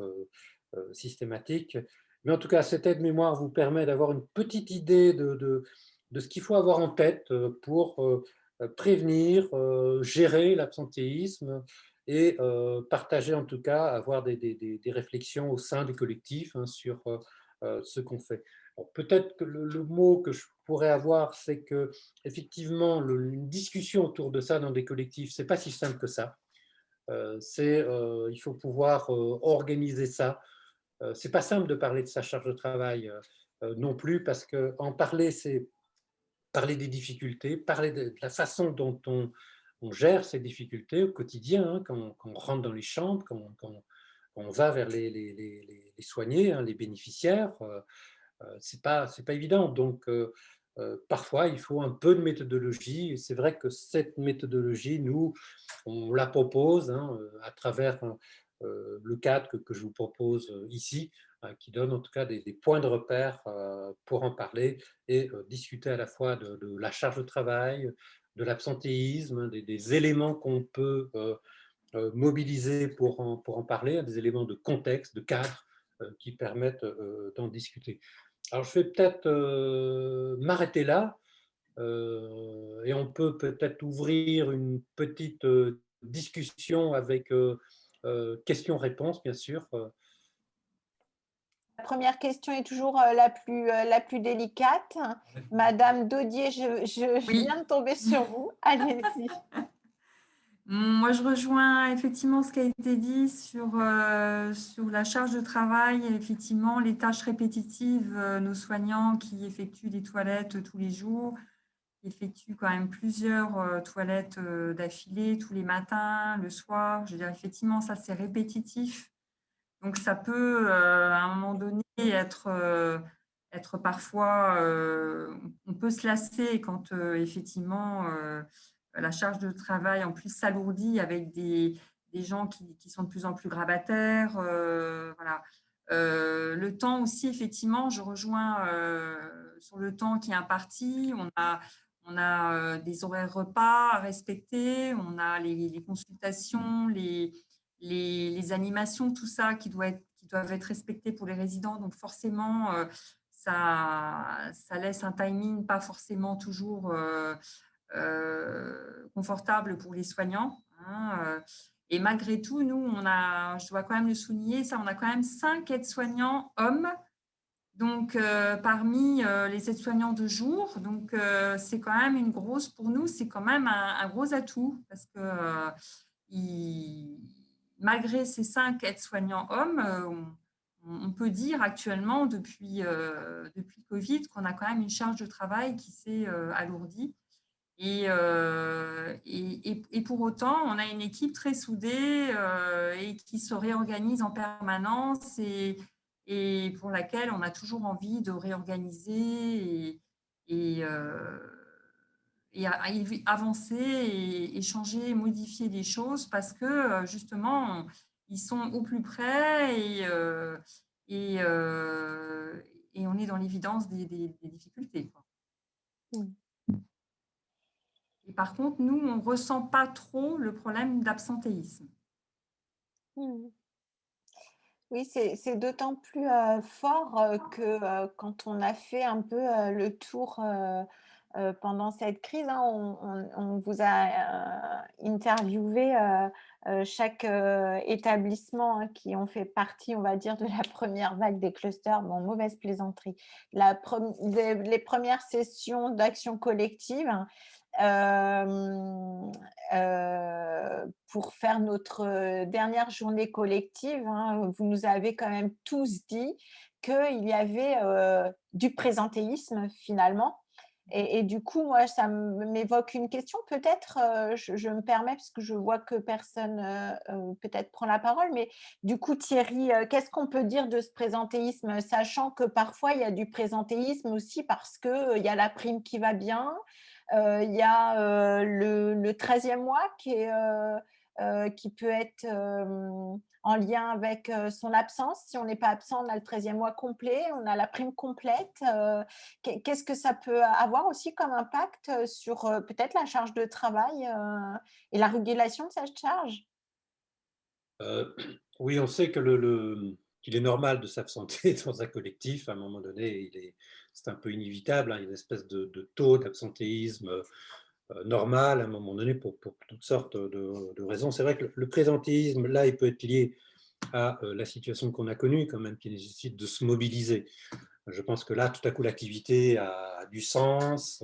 systématique. Mais en tout cas, cette aide-mémoire vous permet d'avoir une petite idée de ce qu'il faut avoir en tête pour prévenir, gérer l'absentéisme et partager, en tout cas, avoir des réflexions au sein du collectif, hein, sur ce qu'on fait. Peut-être que le mot que je pourrais avoir, c'est que effectivement, une discussion autour de ça dans des collectifs, c'est pas si simple que ça. Il faut pouvoir organiser ça. C'est pas simple de parler de sa charge de travail non plus, parce que en parler, c'est parler des difficultés, parler de la façon dont on gère ces difficultés au quotidien, hein, quand on rentre dans les chambres, quand on va vers les soignés, hein, les bénéficiaires. C'est pas évident. Donc, parfois, il faut un peu de méthodologie. Et c'est vrai que cette méthodologie, nous, on la propose, hein, à travers le cadre que je vous propose ici, qui donne en tout cas des points de repère pour en parler et discuter à la fois de la charge de travail, de l'absentéisme, des éléments qu'on peut mobiliser pour en parler, des éléments de contexte, de cadre qui permettent d'en discuter. Alors, je vais peut-être m'arrêter là et on peut peut-être ouvrir une petite discussion avec questions-réponses, bien sûr. La première question est toujours la plus délicate. Madame Daudier, je Oui. viens de tomber sur vous. Allez-y. Moi, je rejoins effectivement ce qui a été dit sur la charge de travail. Effectivement, les tâches répétitives, nos soignants qui effectuent des toilettes tous les jours, qui effectuent quand même plusieurs toilettes d'affilée tous les matins, le soir. Je veux dire, effectivement, ça, c'est répétitif. Donc, ça peut, à un moment donné, être parfois… on peut se lasser quand, effectivement… la charge de travail en plus s'alourdit avec des gens qui sont de plus en plus grabataires. Voilà. Le temps aussi, effectivement, je rejoins sur le temps qui est imparti. On a des horaires repas à respecter, on a les consultations, les animations, tout ça qui doivent être respectés pour les résidents. Donc forcément, ça laisse un timing pas forcément toujours… confortable pour les soignants. Hein, et malgré tout, nous, je dois quand même le souligner, on a quand même 5 aides-soignants hommes, donc parmi les aides-soignants de jour. Donc, c'est quand même pour nous, c'est quand même un gros atout parce que malgré ces 5 aides-soignants hommes, on peut dire actuellement, depuis Covid, qu'on a quand même une charge de travail qui s'est alourdie. Et pour autant, on a une équipe très soudée et qui se réorganise en permanence et pour laquelle on a toujours envie de réorganiser et avancer et changer, modifier les choses parce que justement, ils sont au plus près et, euh, et on est dans l'évidence des difficultés, quoi. Et par contre, nous, on ne ressent pas trop le problème d'absentéisme. Oui, c'est d'autant plus fort que quand on a fait un peu le tour pendant cette crise, hein, on vous a interviewé chaque établissement, hein, qui ont fait partie, on va dire, de la première vague des clusters. Bon, mauvaise plaisanterie. Les premières sessions d'action collective, hein, pour faire notre dernière journée collective, hein, vous nous avez quand même tous dit qu'il y avait du présentéisme finalement. Et du coup, moi, ça m'évoque une question. Peut-être, je me permets, parce que je vois que personne peut-être prend la parole, mais du coup, Thierry, qu'est-ce qu'on peut dire de ce présentéisme, sachant que parfois, il y a du présentéisme aussi parce qu'il y a la prime qui va bien, il y a le 13e mois qui peut être en lien avec son absence. Si on n'est pas absent, on a le 13e mois complet, on a la prime complète. Qu'est-ce que ça peut avoir aussi comme impact sur peut-être la charge de travail et la régulation de cette charge? Oui, on sait que qu'il est normal de s'absenter dans un collectif. À un moment donné, c'est un peu inévitable, hein. Il y a une espèce de taux d'absentéisme normal à un moment donné pour toutes sortes de raisons. C'est vrai que le présentéisme, là, il peut être lié à la situation qu'on a connue, quand même, qui nécessite de se mobiliser. Je pense que là, tout à coup, l'activité a du sens.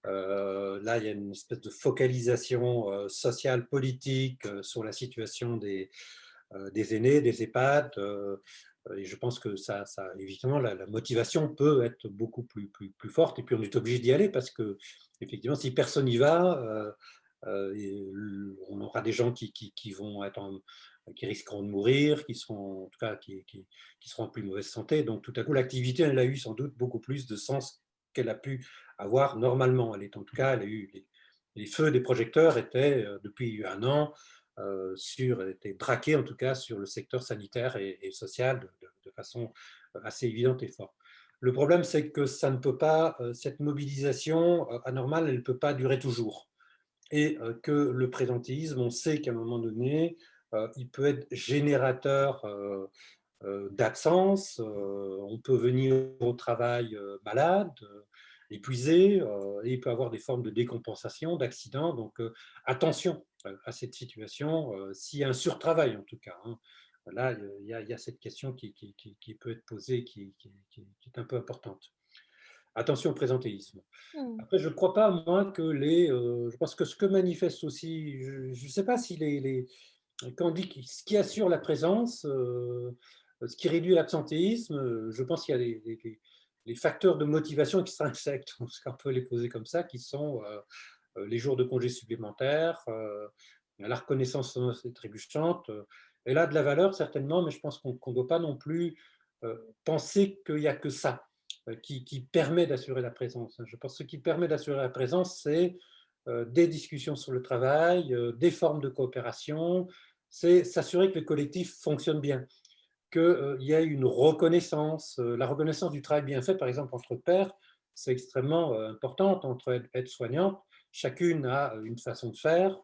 Là, il y a une espèce de focalisation sociale, politique sur la situation des aînés, des EHPAD. Et je pense que ça évidemment, la motivation peut être beaucoup plus forte. Et puis, on est obligé d'y aller parce que, effectivement, si personne n'y va, on aura des gens qui vont être qui risqueront de mourir, qui seront en tout cas qui seront en plus mauvaise santé. Donc, tout à coup, l'activité, elle a eu sans doute beaucoup plus de sens qu'elle a pu avoir normalement. Elle est en tout cas, elle a eu les feux des projecteurs étaient depuis un an étaient braqués en tout cas sur le secteur sanitaire et social de façon assez évidente et forte. Le problème, c'est que ça ne peut pas, cette mobilisation anormale, elle ne peut pas durer toujours. Et que le présentéisme, on sait qu'à un moment donné, il peut être générateur d'absence, on peut venir au travail malade, épuisé, et il peut avoir des formes de décompensation, d'accident. Donc attention à cette situation, s'il y a un surtravail en tout cas, hein. Là, il y a cette question qui peut être posée, qui est un peu importante. Attention au présentéisme. Après, je ne crois pas, moi, que je pense que ce que manifeste aussi, je ne sais pas si quand on dit ce qui assure la présence, ce qui réduit l'absentéisme, je pense qu'il y a les facteurs de motivation extrinsèques, on peut les poser comme ça, qui sont les jours de congés supplémentaires, la reconnaissance trébuchante. Elle a de la valeur, certainement, mais je pense qu'on ne doit pas non plus penser qu'il n'y a que ça qui permet d'assurer la présence. Je pense que ce qui permet d'assurer la présence, c'est des discussions sur le travail, des formes de coopération, c'est s'assurer que le collectif fonctionne bien, qu'il y a une reconnaissance, la reconnaissance du travail bien fait, par exemple, entre pairs, c'est extrêmement importante, entre aides-soignantes, chacune a une façon de faire,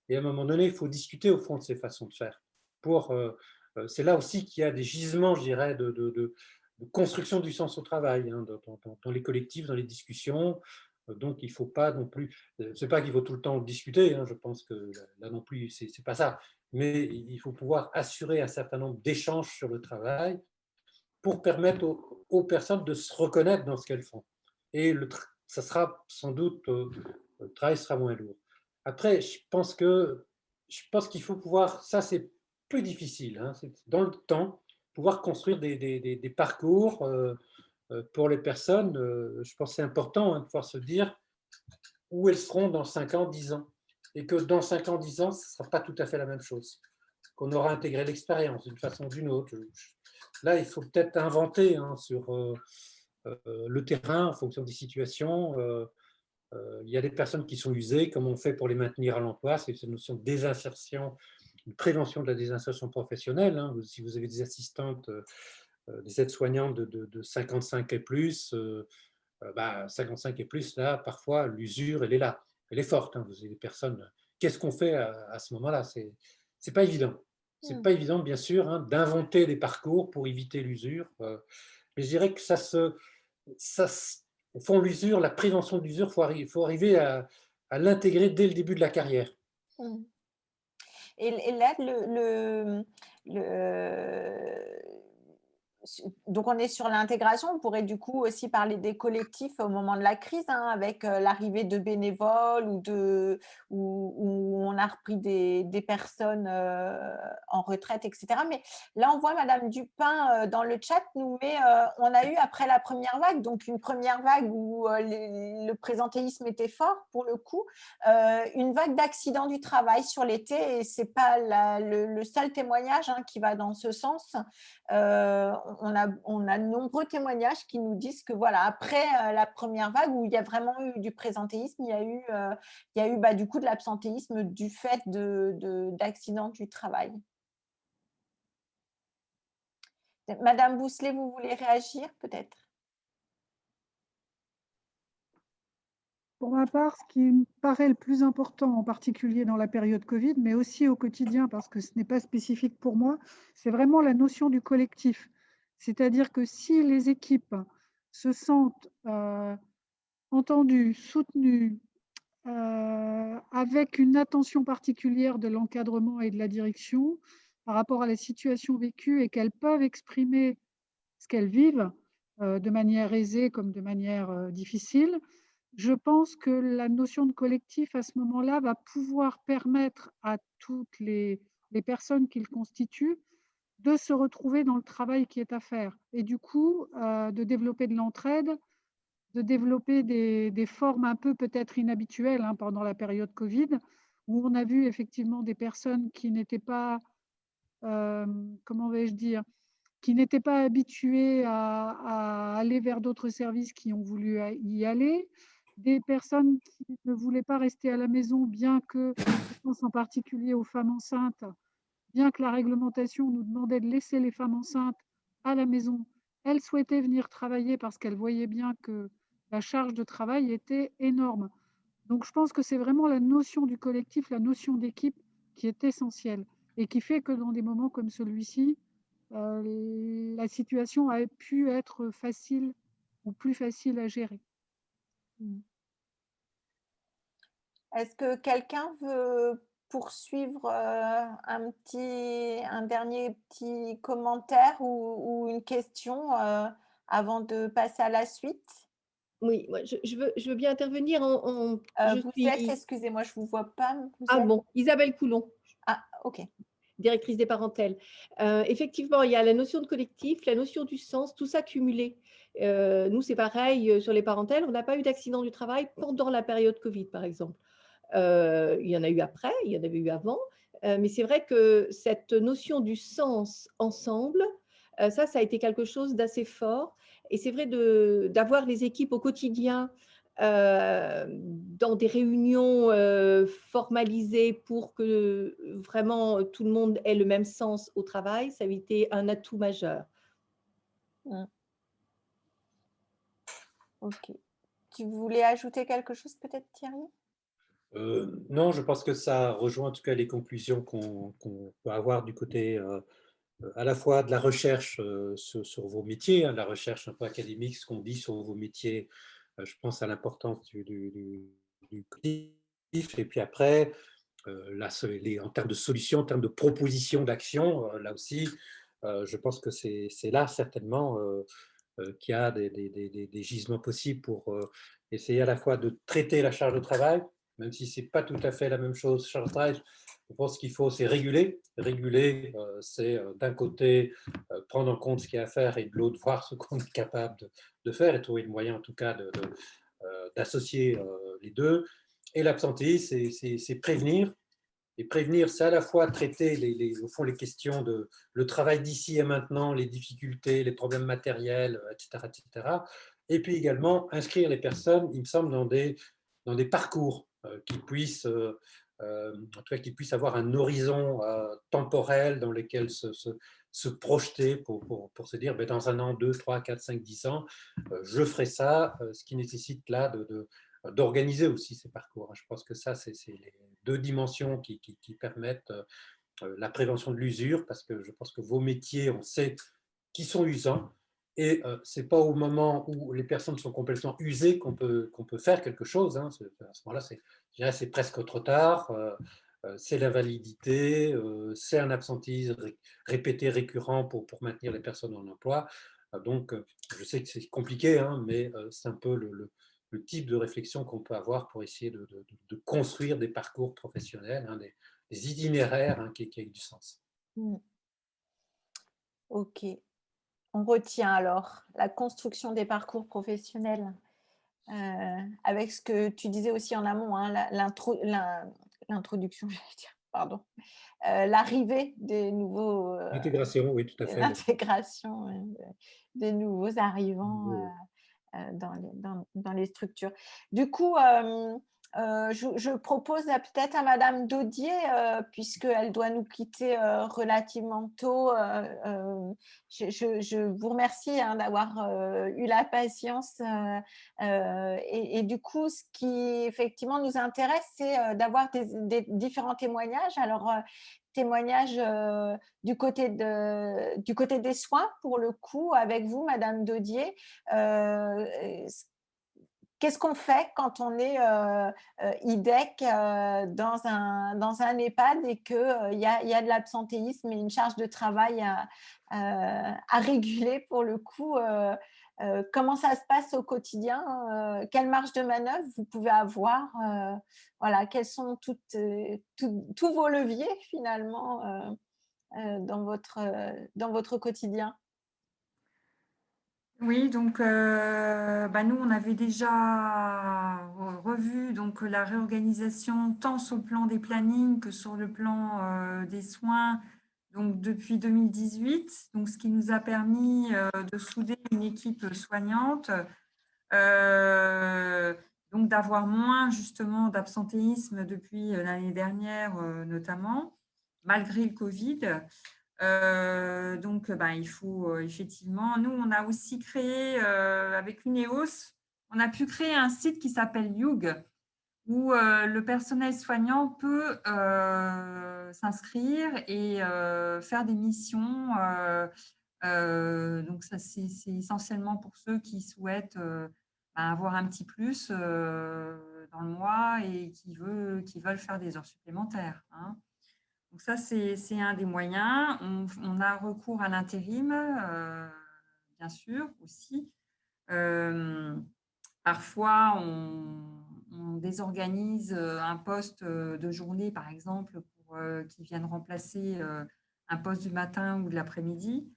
et à un moment donné, il faut discuter au fond de ces façons de faire. C'est là aussi qu'il y a des gisements, je dirais, de construction du sens au travail, hein, dans les collectifs, dans les discussions. Donc, il ne faut pas non plus, c'est pas qu'il faut tout le temps discuter, hein, je pense que là non plus, c'est pas ça, mais il faut pouvoir assurer un certain nombre d'échanges sur le travail pour permettre aux personnes de se reconnaître dans ce qu'elles font. Et ça sera sans doute, le travail sera moins lourd. Après, je pense qu'il faut pouvoir, ça c'est plus difficile, hein, dans le temps, pouvoir construire des parcours pour les personnes. Je pense que c'est important de pouvoir se dire où elles seront dans 5 ans, 10 ans. Et que dans 5 ans, 10 ans, ce ne sera pas tout à fait la même chose. Qu'on aura intégré l'expérience d'une façon ou d'une autre. Là, il faut peut-être inventer sur le terrain en fonction des situations. Il y a des personnes qui sont usées, comment on fait pour les maintenir à l'emploi, c'est cette notion de désinsertion, de prévention de la désinsertion professionnelle. Si vous avez des assistantes, des aides-soignantes de 55 et plus, 55 et plus, là, parfois, l'usure, elle est là. Elle est forte. Vous avez des personnes. Qu'est-ce qu'on fait à ce moment-là? C'est pas évident. C'est pas évident, bien sûr, d'inventer des parcours pour éviter l'usure. Mais je dirais que au fond, l'usure, la prévention de l'usure, il faut arriver à l'intégrer dès le début de la carrière. Et là, donc on est sur l'intégration, on pourrait du coup aussi parler des collectifs au moment de la crise, avec l'arrivée de bénévoles où on a repris des personnes en retraite, etc. Mais là, on voit Madame Dupin dans le chat nous met, on a eu après la première vague, donc une première vague où le présentéisme était fort pour le coup, une vague d'accidents du travail sur l'été, et ce n'est pas le seul témoignage qui va dans ce sens. On a de nombreux témoignages qui nous disent que voilà, après la première vague où il y a vraiment eu du présentéisme, il y a eu du coup de l'absentéisme du fait d'accidents du travail. Madame Bousselet, vous voulez réagir peut-être? Pour ma part, ce qui me paraît le plus important, en particulier dans la période Covid, mais aussi au quotidien, parce que ce n'est pas spécifique pour moi, c'est vraiment la notion du collectif. C'est-à-dire que si les équipes se sentent entendues, soutenues, avec une attention particulière de l'encadrement et de la direction par rapport à la situation vécue, et qu'elles peuvent exprimer ce qu'elles vivent de manière aisée comme de manière difficile, je pense que la notion de collectif, à ce moment-là, va pouvoir permettre à toutes les personnes qui le constituent de se retrouver dans le travail qui est à faire. Et du coup, de développer de l'entraide, de développer des formes un peu peut-être inhabituelles pendant la période Covid, où on a vu effectivement des personnes qui n'étaient pas, comment vais-je dire, qui n'étaient pas habituées à aller vers d'autres services qui ont voulu y aller, des personnes qui ne voulaient pas rester à la maison, bien que, je pense en particulier aux femmes enceintes, bien que la réglementation nous demandait de laisser les femmes enceintes à la maison, elles souhaitaient venir travailler parce qu'elles voyaient bien que la charge de travail était énorme. Donc, je pense que c'est vraiment la notion du collectif, la notion d'équipe qui est essentielle et qui fait que dans des moments comme celui-ci, la situation a pu être facile ou plus facile à gérer. Est-ce que quelqu'un veut poursuivre un dernier petit commentaire ou une question avant de passer à la suite? Oui, moi, je veux bien intervenir. Excusez-moi, je ne vous vois pas. Ah bon, Isabelle Coulon. Ah, ok. Directrice des parentèles. Effectivement, il y a la notion de collectif, la notion du sens, tout ça cumulé. Nous, c'est pareil sur les parentèles. On n'a pas eu d'accident du travail pendant la période Covid, par exemple. Il y en a eu après, il y en avait eu avant. Mais c'est vrai que cette notion du sens ensemble, ça a été quelque chose d'assez fort. Et c'est vrai d'avoir les équipes au quotidien dans des réunions formalisées pour que vraiment tout le monde ait le même sens au travail, ça a été un atout majeur. Ok. Tu voulais ajouter quelque chose peut-être, Thierry? Non, je pense que ça rejoint en tout cas les conclusions qu'on peut avoir du côté à la fois de la recherche sur vos métiers, la recherche un peu académique, ce qu'on dit sur vos métiers. Je pense à l'importance du collectif, et puis après, en termes de solutions, en termes de propositions d'action, là aussi, je pense que c'est là certainement qu'il y a des gisements possibles pour essayer à la fois de traiter la charge de travail, même si ce n'est pas tout à fait la même chose. Charles Dreyfus, je pense qu'il faut, c'est réguler. Réguler, c'est d'un côté prendre en compte ce qu'il y a à faire et de l'autre voir ce qu'on est capable de faire et trouver le moyen en tout cas d'associer les deux. Et l'absentéisme, c'est prévenir. Et prévenir, c'est à la fois traiter au fond les questions de le travail d'ici et maintenant, les difficultés, les problèmes matériels, etc., etc. Et puis également inscrire les personnes, il me semble, dans des parcours qui puissent, en tout cas, qui puissent avoir un horizon temporel dans lequel se projeter pour se dire, ben, dans 1 an, 2, 3, 4, 5, 10 ans, je ferai ça, ce qui nécessite là d'organiser aussi ces parcours. Je pense que ça, c'est les 2 dimensions qui permettent la prévention de l'usure, parce que je pense que vos métiers, on sait qu'ils sont usants, et ce n'est pas au moment où les personnes sont complètement usées qu'on peut faire quelque chose. À ce moment-là, c'est presque trop tard. C'est l'invalidité, c'est un absentéisme répété, récurrent pour maintenir les personnes en emploi. Donc, je sais que c'est compliqué, mais c'est un peu le type de réflexion qu'on peut avoir pour essayer de construire des parcours professionnels, des itinéraires qui aient du sens. Ok. On retient alors la construction des parcours professionnels avec ce que tu disais aussi en amont, l'introduction, j'allais dire, pardon, l'arrivée des nouveaux… L'intégration, oui, tout à fait. L'intégration des nouveaux arrivants dans les structures. Du coup, je propose peut-être à Madame Daudier, puisqu'elle doit nous quitter relativement tôt. Je vous remercie d'avoir eu la patience. Et du coup, ce qui effectivement nous intéresse, c'est d'avoir des différents témoignages. Alors, témoignages du côté des soins, pour le coup, avec vous, Madame Daudier. Qu'est-ce qu'on fait quand on est IDEC dans un EHPAD et qu'il y a de l'absentéisme et une charge de travail à réguler pour le coup comment ça se passe au quotidien, quelle marge de manœuvre vous pouvez avoir, voilà, quels sont tous vos leviers finalement dans votre quotidien. Oui, donc nous, on avait déjà revu donc, la réorganisation tant sur le plan des plannings que sur le plan des soins donc, depuis 2018, donc, ce qui nous a permis de souder une équipe soignante, donc d'avoir moins justement d'absentéisme depuis l'année dernière notamment, malgré le Covid. Donc, il faut effectivement… Nous, on a aussi créé, avec UNEOS, on a pu créer un site qui s'appelle Youg, où le personnel soignant peut s'inscrire et faire des missions. Donc, ça, c'est essentiellement pour ceux qui souhaitent avoir un petit plus dans le mois et qui veulent faire des heures supplémentaires. Donc ça, c'est un des moyens. On a recours à l'intérim, bien sûr, aussi. Parfois, on désorganise un poste de journée, par exemple, pour qui vienne remplacer un poste du matin ou de l'après-midi.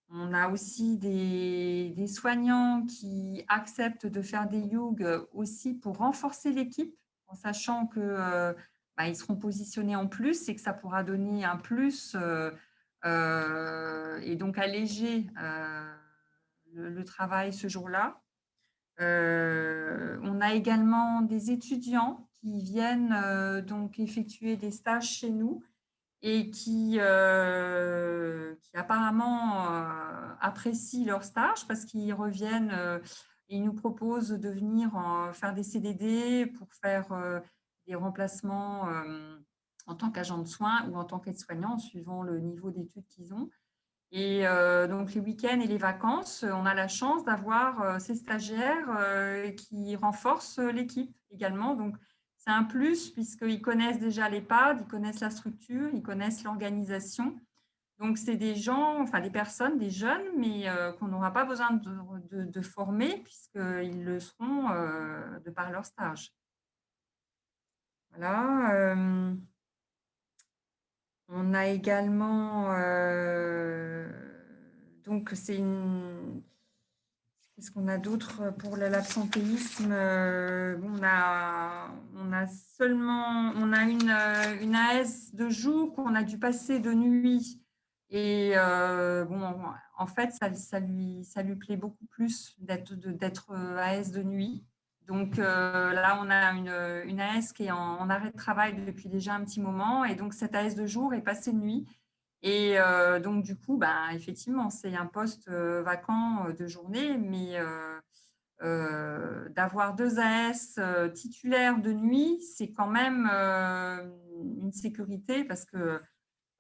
On a aussi des soignants qui acceptent de faire des yogs aussi pour renforcer l'équipe, en sachant que ils seront positionnés en plus et que ça pourra donner un plus et donc alléger le travail ce jour-là. On a également des étudiants qui viennent donc effectuer des stages chez nous et qui apparemment apprécient leur stage parce qu'ils reviennent, ils nous proposent de venir faire des CDD pour faire des remplacements en tant qu'agent de soins ou en tant qu'aide-soignant, suivant le niveau d'études qu'ils ont. Et donc, les week-ends et les vacances, on a la chance d'avoir ces stagiaires qui renforcent l'équipe également. Donc, c'est un plus puisqu'ils connaissent déjà l'EHPAD, ils connaissent la structure, ils connaissent l'organisation. Donc, c'est des gens, enfin des personnes, des jeunes, mais qu'on n'aura pas besoin de former puisqu'ils le seront de par leur stage. Voilà. On a également, donc c'est une... Qu'est-ce qu'on a d'autre pour l'absentéisme? On a une AS de jour qu'on a dû passer de nuit. Et en fait, ça lui plaît beaucoup plus d'être AS de nuit. Donc là, on a une AS qui est en arrêt de travail depuis déjà un petit moment. Et donc, cette AS de jour est passée de nuit. Et donc, du coup, effectivement, c'est un poste vacant de journée, mais d'avoir 2 AS titulaires de nuit, c'est quand même une sécurité parce que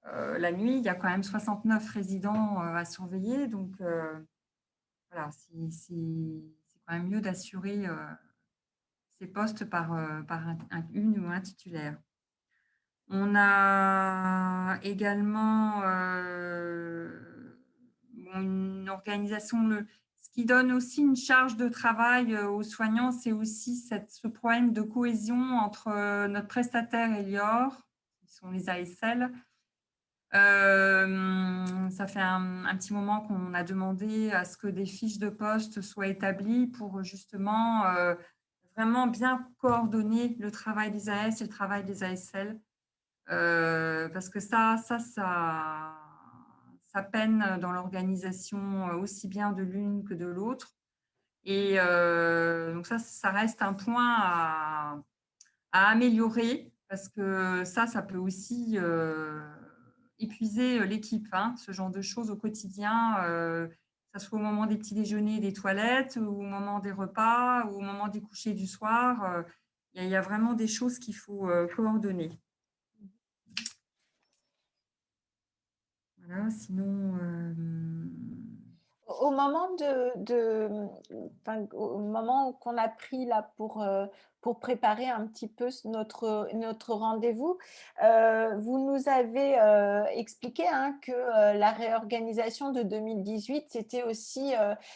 la nuit, il y a quand même 69 résidents à surveiller. Donc, voilà, c'est quand même mieux d'assurer ces postes par une ou un titulaire. On a également une organisation, ce qui donne aussi une charge de travail aux soignants, c'est aussi ce problème de cohésion entre notre prestataire Elior, qui sont les ASL. Ça fait un petit moment qu'on a demandé à ce que des fiches de poste soient établies pour justement vraiment bien coordonner le travail des AS et le travail des ASL. Parce que ça peine dans l'organisation aussi bien de l'une que de l'autre. Et donc ça reste un point à améliorer parce que ça peut aussi épuiser l'équipe, hein, ce genre de choses au quotidien, que ce soit au moment des petits déjeuners, des toilettes, ou au moment des repas, ou au moment des couchers du soir. Il y a vraiment des choses qu'il faut coordonner. Voilà, sinon, Au moment au moment qu'on a pris là pour préparer un petit peu notre rendez-vous, vous nous avez expliqué hein, que la réorganisation de 2018, c'était aussi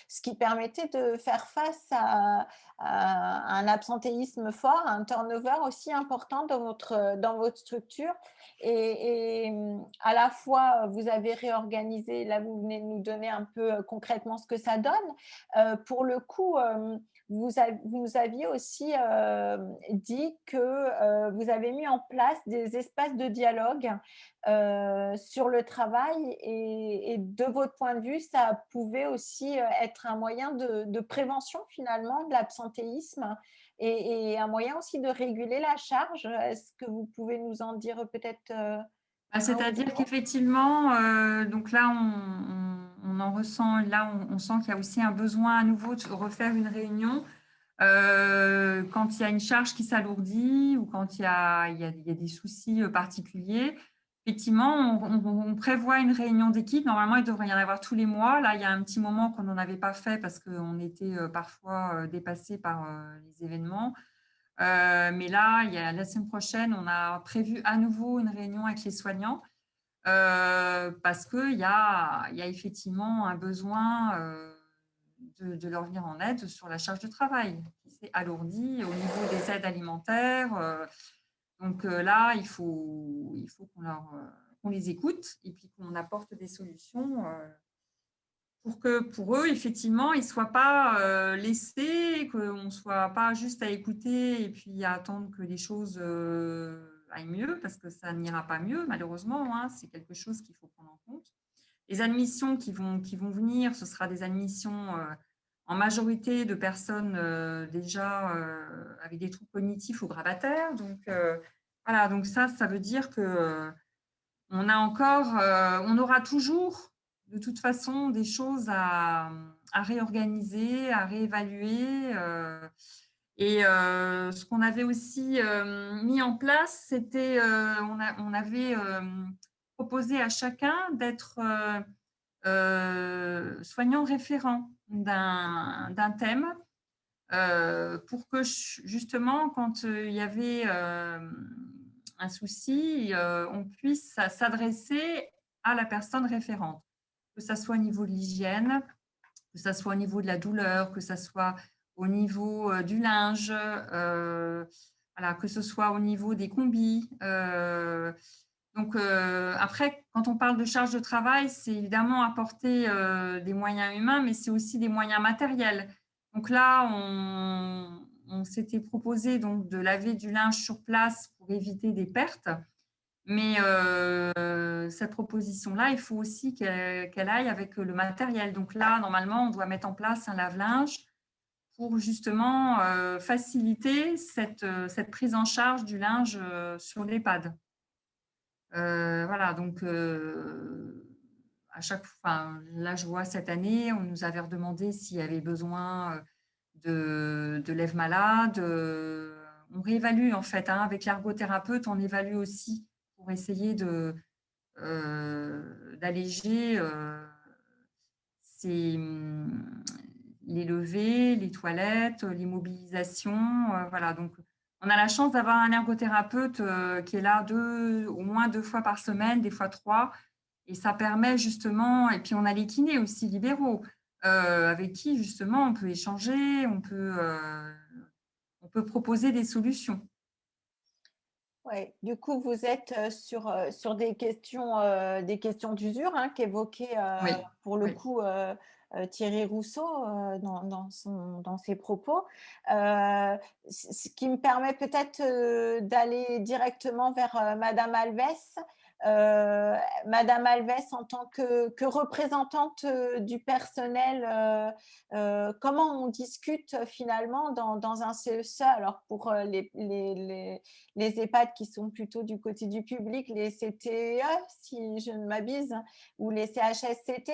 ce qui permettait de faire face à un absentéisme fort, un turnover aussi important dans votre structure. Et à la fois, vous avez réorganisé, là vous venez de nous donner un peu concrètement ce que ça donne. Pour le coup, vous nous aviez aussi dit que vous avez mis en place des espaces de dialogue sur le travail et de votre point de vue, ça pouvait aussi être un moyen de prévention finalement de l'absentéisme et un moyen aussi de réguler la charge. Est-ce que vous pouvez nous en dire peut-être c'est-à-dire qu'effectivement, donc là, on en ressent, là, on sent qu'il y a aussi un besoin à nouveau de refaire une réunion quand il y a une charge qui s'alourdit ou quand il y a des soucis particuliers. Effectivement, on prévoit une réunion d'équipe. Normalement, il devrait y en avoir tous les mois. Là, il y a un petit moment qu'on n'en avait pas fait parce qu'on était parfois dépassé par les événements. Mais là, la semaine prochaine, on a prévu à nouveau une réunion avec les soignants parce qu'il y a effectivement un besoin de leur venir en aide sur la charge de travail qui s'est alourdie au niveau des aides alimentaires. Donc là, il faut qu'on les écoute et puis qu'on apporte des solutions pour que pour eux, effectivement, ils ne soient pas laissés, qu'on ne soit pas juste à écouter et puis à attendre que les choses aillent mieux, parce que ça n'ira pas mieux, malheureusement. Hein, c'est quelque chose qu'il faut prendre en compte. Les admissions qui vont venir, ce sera des admissions en majorité de personnes déjà avec des troubles cognitifs ou gravataires. Donc, voilà, donc ça veut dire que on aura toujours de toute façon des choses à réorganiser, à réévaluer. Et ce qu'on avait aussi mis en place, c'était on avait proposé à chacun d'être soignant référent d'un thème pour que justement, quand il y avait un souci, on puisse s'adresser à la personne référente, que ça soit au niveau de l'hygiène, que ça soit au niveau de la douleur, que ça soit au niveau du linge, voilà, que ce soit au niveau des combis. Donc, après, quand on parle de charge de travail, c'est évidemment apporter des moyens humains, mais c'est aussi des moyens matériels. Donc là, on s'était proposé donc, de laver du linge sur place pour éviter des pertes. Mais cette proposition-là, il faut aussi qu'elle aille avec le matériel. Donc là, normalement, on doit mettre en place un lave-linge pour justement faciliter cette prise en charge du linge sur l'EHPAD. Voilà, donc à chaque fois, là, je vois cette année, on nous avait redemandé s'il y avait besoin de lève-malade. On réévalue en fait, hein, avec l'ergothérapeute, on évalue aussi pour essayer d'alléger les levées, les toilettes, les mobilisations. Voilà, donc on a la chance d'avoir un ergothérapeute qui est là au moins 2 fois par semaine, des fois 3. Et ça permet justement, et puis on a les kinés aussi libéraux, avec qui justement on peut échanger, on peut proposer des solutions. Ouais. Du coup, vous êtes sur des questions d'usure, hein, qu'évoquait Oui, pour le oui. coup Thierry Rousseau dans ses propos. Ce qui me permet peut-être d'aller directement vers Madame Alves. Madame Alves, en tant que représentante du personnel, comment on discute finalement dans un CSE, alors pour les EHPAD qui sont plutôt du côté du public, les CTE, si je ne m'abuse, ou les CHSCT,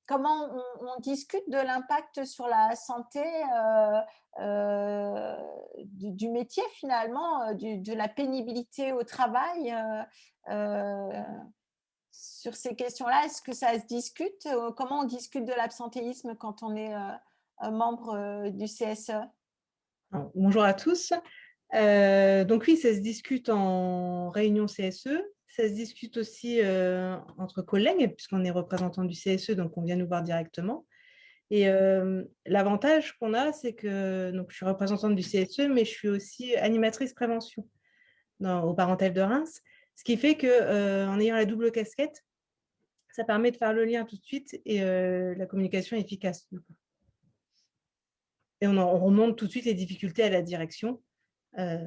comment on discute de l'impact sur la santé du métier finalement, de la pénibilité au travail sur ces questions-là? Est-ce que ça se discute? Comment on discute de l'absentéisme quand on est membre du CSE? Alors, bonjour à tous. Donc oui, ça se discute en réunion CSE, ça se discute aussi entre collègues, puisqu'on est représentant du CSE, donc on vient nous voir directement. Et l'avantage qu'on a, c'est que donc, je suis représentante du CSE, mais je suis aussi animatrice prévention au Parentel de Reims, ce qui fait qu'en ayant la double casquette, ça permet de faire le lien tout de suite et la communication est efficace. Du coup. Et on remonte tout de suite les difficultés à la direction. Ça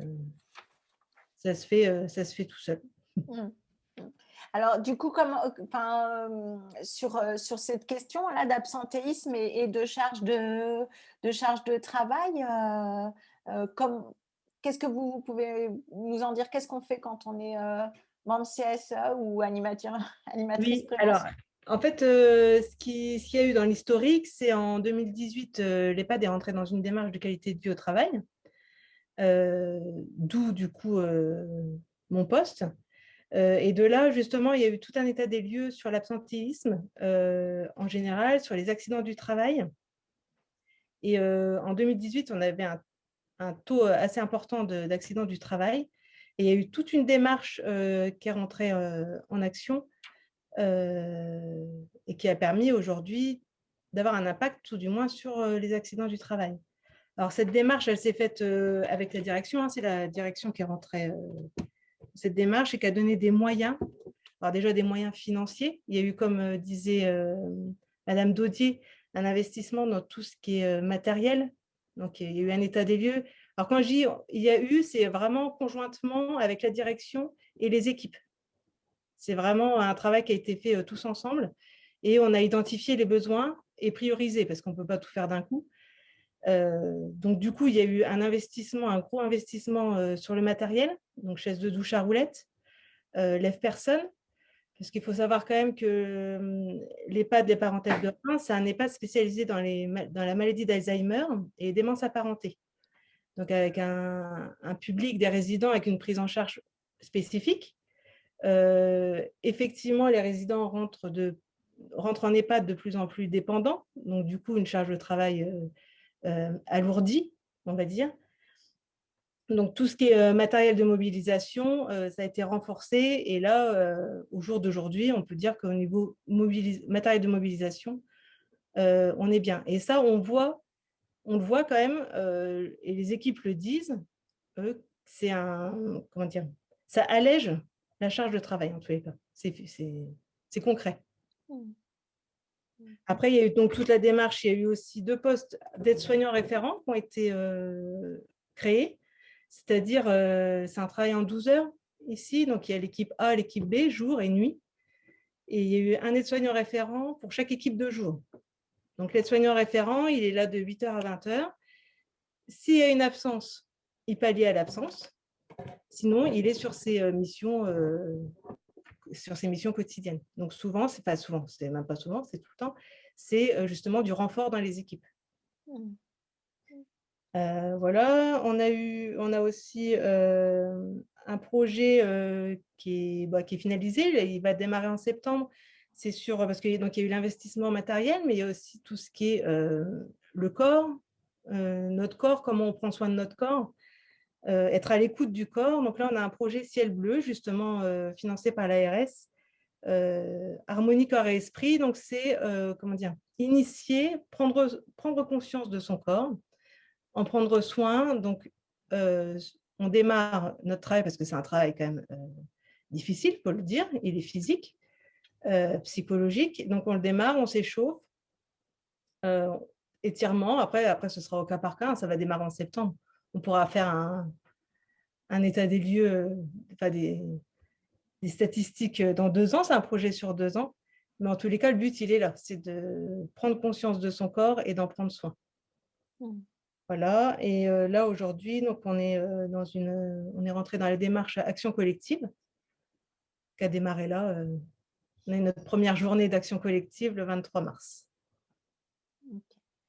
se fait tout seul. Alors, du coup, sur cette question-là d'absentéisme et de charge de travail, qu'est-ce que vous pouvez nous en dire? Qu'est-ce qu'on fait quand on est membre CSE ou animatrice Oui, prévention? alors, en fait, ce qu'il y a eu dans l'historique, c'est en 2018, l'EHPAD est rentré dans une démarche de qualité de vie au travail, d'où, du coup, mon poste. Et de là, justement, il y a eu tout un état des lieux sur l'absentéisme en général, sur les accidents du travail. Et en 2018, on avait un taux assez important d'accidents du travail. Et il y a eu toute une démarche qui est rentrée en action et qui a permis aujourd'hui d'avoir un impact, tout du moins, sur les accidents du travail. Alors, cette démarche, elle s'est faite avec la direction. Hein, c'est la direction qui est rentrée cette démarche et qui a donné des moyens. Alors déjà, des moyens financiers. Il y a eu, comme disait Madame Daudier, un investissement dans tout ce qui est matériel. Donc, il y a eu un état des lieux. Alors, quand je dis il y a eu, c'est vraiment conjointement avec la direction et les équipes. C'est vraiment un travail qui a été fait tous ensemble et on a identifié les besoins et priorisé parce qu'on ne peut pas tout faire d'un coup. Donc, du coup, il y a eu un investissement, un gros investissement sur le matériel, donc chaise de douche à roulettes, lève-personne, parce qu'il faut savoir quand même que l'EHPAD des Parentèles de Reims, c'est un EHPAD spécialisé dans la maladie d'Alzheimer et démence apparentée. Donc, avec un public des résidents avec une prise en charge spécifique. Effectivement, les résidents rentrent en EHPAD de plus en plus dépendants, donc du coup, une charge de travail alourdie, on va dire. Donc, tout ce qui est matériel de mobilisation, ça a été renforcé. Et là, au jour d'aujourd'hui, on peut dire qu'au niveau matériel de mobilisation, on est bien. Et ça, on le voit quand même, et les équipes le disent, comment dire, ça allège la charge de travail en tous les cas. C'est concret. Après, il y a eu donc toute la démarche. Il y a eu aussi 2 postes d'aides-soignants référents qui ont été créés. C'est-à-dire, c'est un travail en 12 heures ici. Donc, il y a l'équipe A, l'équipe B, jour et nuit. Et il y a eu un aide-soignant référent pour chaque équipe de jour. Donc, l'aide-soignant référent, il est là de 8 heures à 20 heures. S'il y a une absence, il pallie à l'absence. Sinon, il est sur ses missions quotidiennes. Donc, souvent, c'est pas souvent, c'est même pas souvent, c'est tout le temps, c'est justement du renfort dans les équipes. Voilà, on a aussi un projet qui est finalisé, il va démarrer en septembre. C'est sûr, parce qu'il y a eu l'investissement matériel, mais il y a aussi tout ce qui est le corps, notre corps, comment on prend soin de notre corps, être à l'écoute du corps. Donc là, on a un projet Ciel Bleu, justement financé par l'ARS, Harmonie Corps et Esprit. Donc c'est, comment dire, initier, prendre conscience de son corps, en prendre soin. Donc, on démarre notre travail, parce que c'est un travail quand même difficile, il faut le dire, il est physique, psychologique. Donc, on le démarre, on s'échauffe, étirement. Après, ce sera au cas par cas, ça va démarrer en septembre. On pourra faire un état des lieux, des statistiques dans 2 ans. C'est un projet sur 2 ans. Mais en tous les cas, le but, il est là, c'est de prendre conscience de son corps et d'en prendre soin. Voilà, et là aujourd'hui, donc on est rentré dans la démarche Action collective qui a démarré là. On a eu notre première journée d'action collective le 23 mars.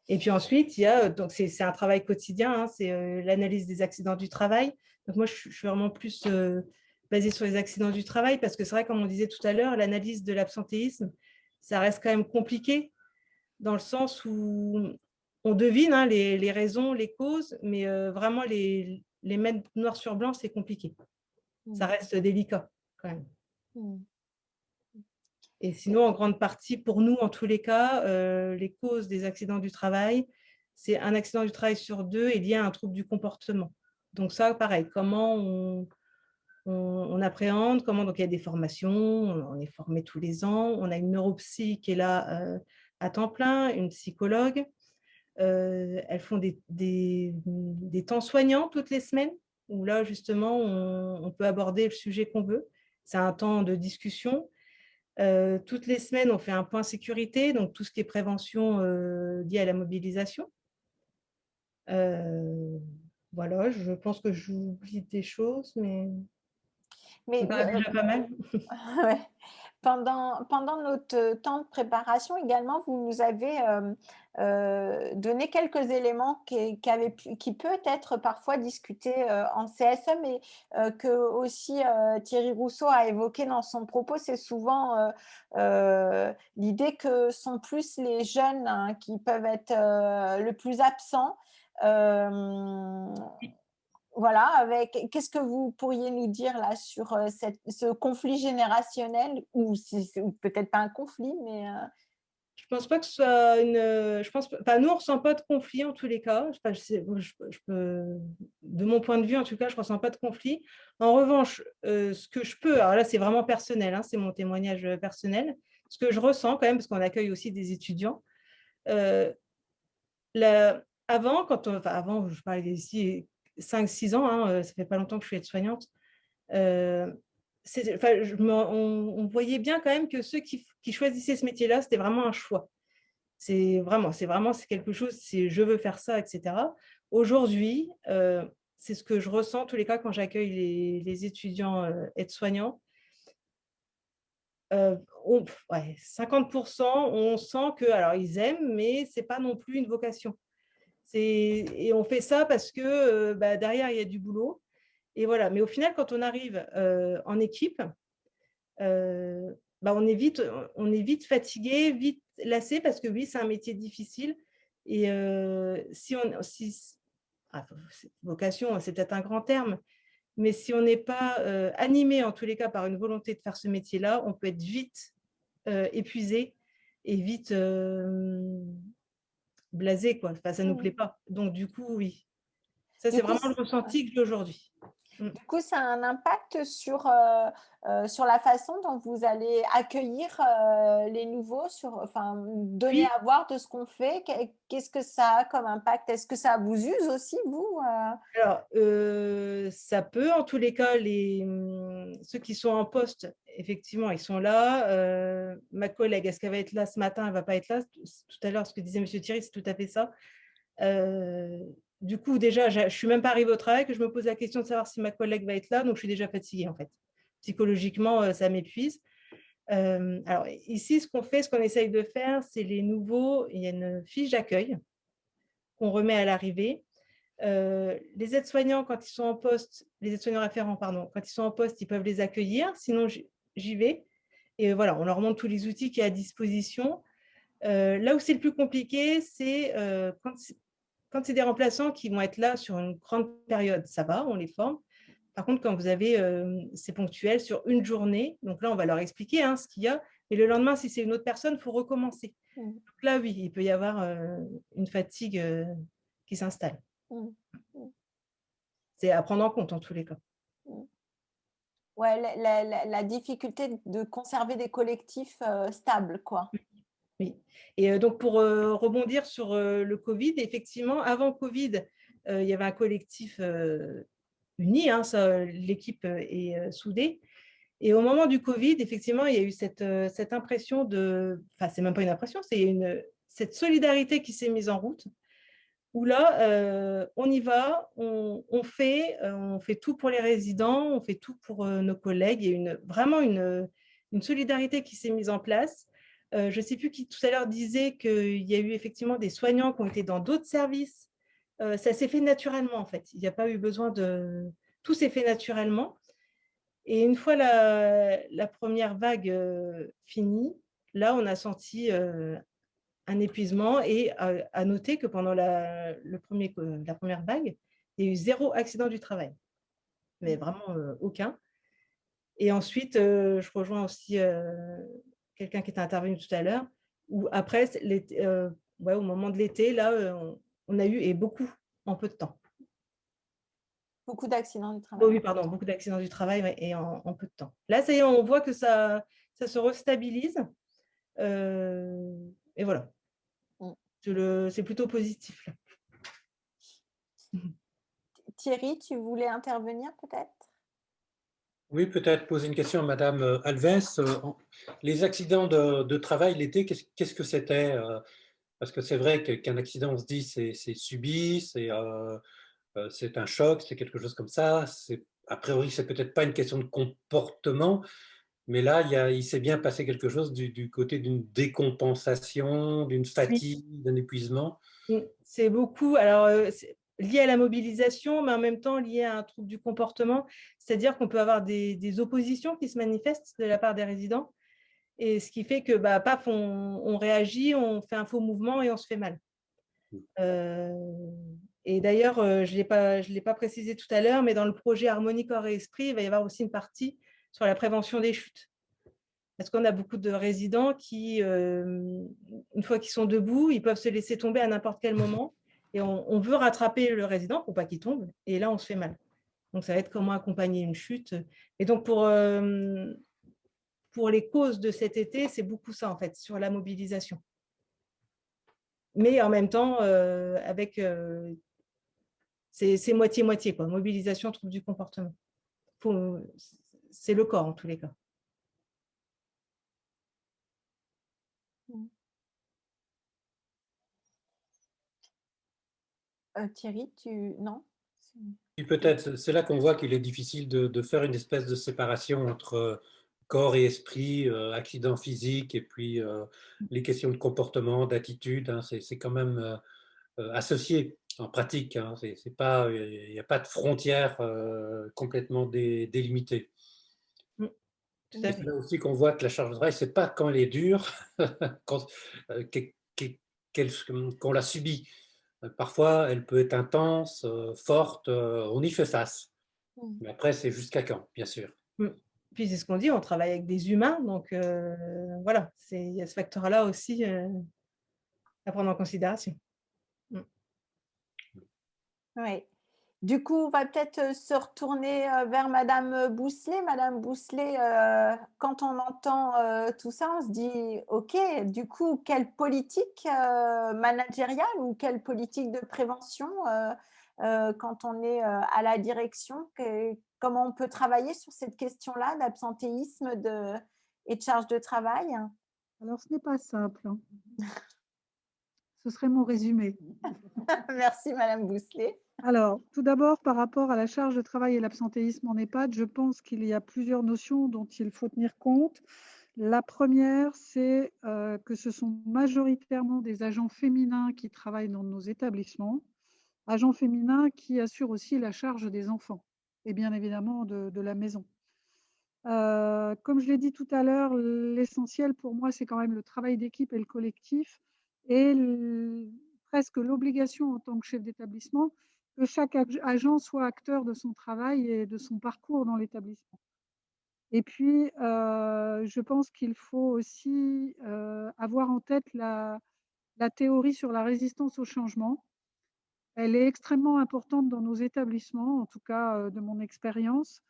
Et puis ensuite, il y a, donc c'est un travail quotidien, hein, c'est l'analyse des accidents du travail. Donc moi, je suis vraiment plus basée sur les accidents du travail, parce que c'est vrai, comme on disait tout à l'heure, l'analyse de l'absentéisme, ça reste quand même compliqué, dans le sens où on devine hein, les raisons, les causes, mais vraiment les mettre noir sur blanc, c'est compliqué. Ça reste délicat quand même. Et sinon, en grande partie, pour nous, en tous les cas, les causes des accidents du travail, c'est un accident du travail sur 2 est lié à un trouble du comportement. Donc ça, pareil, comment on appréhende, donc il y a des formations, on est formé tous les ans, on a une neuropsy qui est là à temps plein, une psychologue. Elles font des temps soignants toutes les semaines, où là, justement, on peut aborder le sujet qu'on veut. C'est un temps de discussion. Toutes les semaines, on fait un point sécurité, donc tout ce qui est prévention liée à la mobilisation. Voilà, je pense que j'oublie des choses, mais ça paraît déjà pas mal. Ouais. Pendant notre temps de préparation également, vous nous avez donné quelques éléments qui peut être parfois discutés en CSE, mais que aussi Thierry Rousseau a évoqué dans son propos. C'est souvent l'idée que sont plus les jeunes hein, qui peuvent être le plus absents. Voilà, qu'est-ce que vous pourriez nous dire là sur ce conflit générationnel, ou peut-être pas un conflit, mais… Je pense pas que ce soit nous, on ne ressent pas de conflit en tous les cas. De mon point de vue, en tout cas, je ne ressens pas de conflit. En revanche, ce que je peux, alors là, c'est vraiment personnel, hein, c'est mon témoignage personnel, ce que je ressens quand même, parce qu'on accueille aussi des étudiants. Avant, je parlais d'ici 5-6 ans, hein, ça fait pas longtemps que je suis aide-soignante, on voyait bien quand même que ceux qui choisissaient ce métier-là, c'était vraiment un choix. C'est quelque chose, je veux faire ça, etc. Aujourd'hui, c'est ce que je ressens en tous les cas quand j'accueille les étudiants aides-soignants. 50%, on sent que, alors ils aiment, mais c'est pas non plus une vocation. Et on fait ça parce que derrière, il y a du boulot. Et voilà. Mais au final, quand on arrive en équipe, on est vite fatigué, vite lassé, parce que oui, c'est un métier difficile. Et vocation, c'est peut-être un grand terme, mais si on n'est pas animé, en tous les cas, par une volonté de faire ce métier-là, on peut être vite épuisé et vite blasé, quoi. Enfin, ça ne nous plaît pas. Donc, du coup, oui. Ça, Du c'est coup, vraiment le ressenti que j'ai aujourd'hui. Du coup, ça a un impact sur la façon dont vous allez accueillir les nouveaux, enfin, donner Oui. à voir de ce qu'on fait. Qu'est-ce que ça a comme impact? Est-ce que ça vous use aussi, vous? Alors, ça peut, en tous les cas, ceux qui sont en poste, effectivement, ils sont là. Ma collègue, est-ce qu'elle va être là ce matin? Elle ne va pas être là. Tout à l'heure, ce que disait M. Thierry, c'est tout à fait ça. Du coup, déjà, je ne suis même pas arrivée au travail, que je me pose la question de savoir si ma collègue va être là. Donc, je suis déjà fatiguée, en fait. Psychologiquement, ça m'épuise. Alors, ici, ce qu'on fait, ce qu'on essaye de faire, c'est les nouveaux. Il y a une fiche d'accueil qu'on remet à l'arrivée. Les aides-soignants, quand ils sont en poste, les aides-soignants référents, pardon, quand ils sont en poste, ils peuvent les accueillir. Sinon, j'y vais. Et voilà, on leur montre tous les outils qu'il y a à disposition. Là où c'est le plus compliqué, c'est quand c'est des remplaçants qui vont être là sur une grande période, ça va, on les forme. Par contre, quand vous avez, c'est ponctuel sur une journée, donc là, on va leur expliquer ce qu'il y a. Et le lendemain, si c'est une autre personne, il faut recommencer. Donc là, oui, il peut y avoir une fatigue qui s'installe. C'est à prendre en compte en tous les cas. Ouais, la difficulté de conserver des collectifs stables, quoi. Oui. Et donc, pour rebondir sur le Covid, effectivement, avant Covid, il y avait un collectif uni, l'équipe est soudée. Et au moment du Covid, effectivement, il y a eu cette impression de… Enfin, c'est même pas une impression, c'est cette solidarité qui s'est mise en route, où là, on y va, on fait tout pour les résidents, on fait tout pour nos collègues. Il y a vraiment une solidarité qui s'est mise en place. Je ne sais plus qui tout à l'heure disait qu'il y a eu effectivement des soignants qui ont été dans d'autres services. Ça s'est fait naturellement, en fait. Il n'y a pas eu besoin de… Tout s'est fait naturellement. Et une fois la première vague finie, là, on a senti un épuisement, et à noter que pendant la première vague, il y a eu 0 accident du travail, mais vraiment aucun. Et ensuite, je rejoins aussi quelqu'un qui était intervenu tout à l'heure, où après, au moment de l'été, là, on a eu, et beaucoup, en peu de temps. Beaucoup d'accidents du travail. Oui, pardon, beaucoup d'accidents du travail, ouais, et en peu de temps. Là, ça y est, on voit que ça se restabilise. Et voilà. C'est plutôt positif. Là. Thierry, tu voulais intervenir peut-être? Oui, peut-être poser une question à Madame Alves. Les accidents de travail l'été, qu'est-ce que c'était? Parce que c'est vrai qu'un accident, on se dit, c'est subi, c'est un choc, c'est quelque chose comme ça. A priori, c'est peut-être pas une question de comportement, mais là, il s'est bien passé quelque chose du côté d'une décompensation, d'une fatigue, d'un épuisement. C'est beaucoup. Alors, lié à la mobilisation, mais en même temps lié à un trouble du comportement. C'est-à-dire qu'on peut avoir des oppositions qui se manifestent de la part des résidents. Et ce qui fait que, paf, on réagit, on fait un faux mouvement et on se fait mal. Et d'ailleurs, je ne l'ai pas précisé tout à l'heure, mais dans le projet Harmonie Corps et Esprit, il va y avoir aussi une partie sur la prévention des chutes. Parce qu'on a beaucoup de résidents qui, une fois qu'ils sont debout, ils peuvent se laisser tomber à n'importe quel moment. Et on veut rattraper le résident pour pas qu'il tombe. Et là, on se fait mal. Donc, ça va être comment accompagner une chute. Et donc, pour les causes de cet été, c'est beaucoup ça, en fait, sur la mobilisation. Mais en même temps, avec… c'est moitié-moitié, quoi. Mobilisation, trouble du comportement. C'est le corps, en tous les cas. Thierry, non? Peut-être, c'est là qu'on voit qu'il est difficile de faire une espèce de séparation entre corps et esprit, accident physique, et puis les questions de comportement, d'attitude. C'est quand même associé en pratique. C'est pas, il n'y a pas de frontières complètement délimitées. Et c'est là aussi qu'on voit que la charge de travail, c'est pas quand elle est dure, qu'on l'a subie. Parfois, elle peut être intense, forte, on y fait face. Mais après, c'est jusqu'à quand, bien sûr. Puis c'est ce qu'on dit, on travaille avec des humains, donc voilà, il y a ce facteur-là aussi à prendre en considération. Oui. Du coup, on va peut-être se retourner vers Madame Bousselet. Madame Bousselet, quand on entend tout ça, on se dit, OK, du coup, quelle politique managériale ou quelle politique de prévention quand on est à la direction, comment on peut travailler sur cette question-là d'absentéisme et de charge de travail? Alors, ce n'est pas simple, hein. Ce serait mon résumé. Merci, Madame Bousselet. Alors, tout d'abord, par rapport à la charge de travail et l'absentéisme en EHPAD, je pense qu'il y a plusieurs notions dont il faut tenir compte. La première, c'est que ce sont majoritairement des agents féminins qui travaillent dans nos établissements, agents féminins qui assurent aussi la charge des enfants et bien évidemment de la maison. Comme je l'ai dit tout à l'heure, l'essentiel pour moi, c'est quand même le travail d'équipe et le collectif et presque l'obligation en tant que chef d'établissement que chaque agent soit acteur de son travail et de son parcours dans l'établissement. Et puis, je pense qu'il faut aussi avoir en tête la théorie sur la résistance au changement. Elle est extrêmement importante dans nos établissements, en tout cas de mon expérience,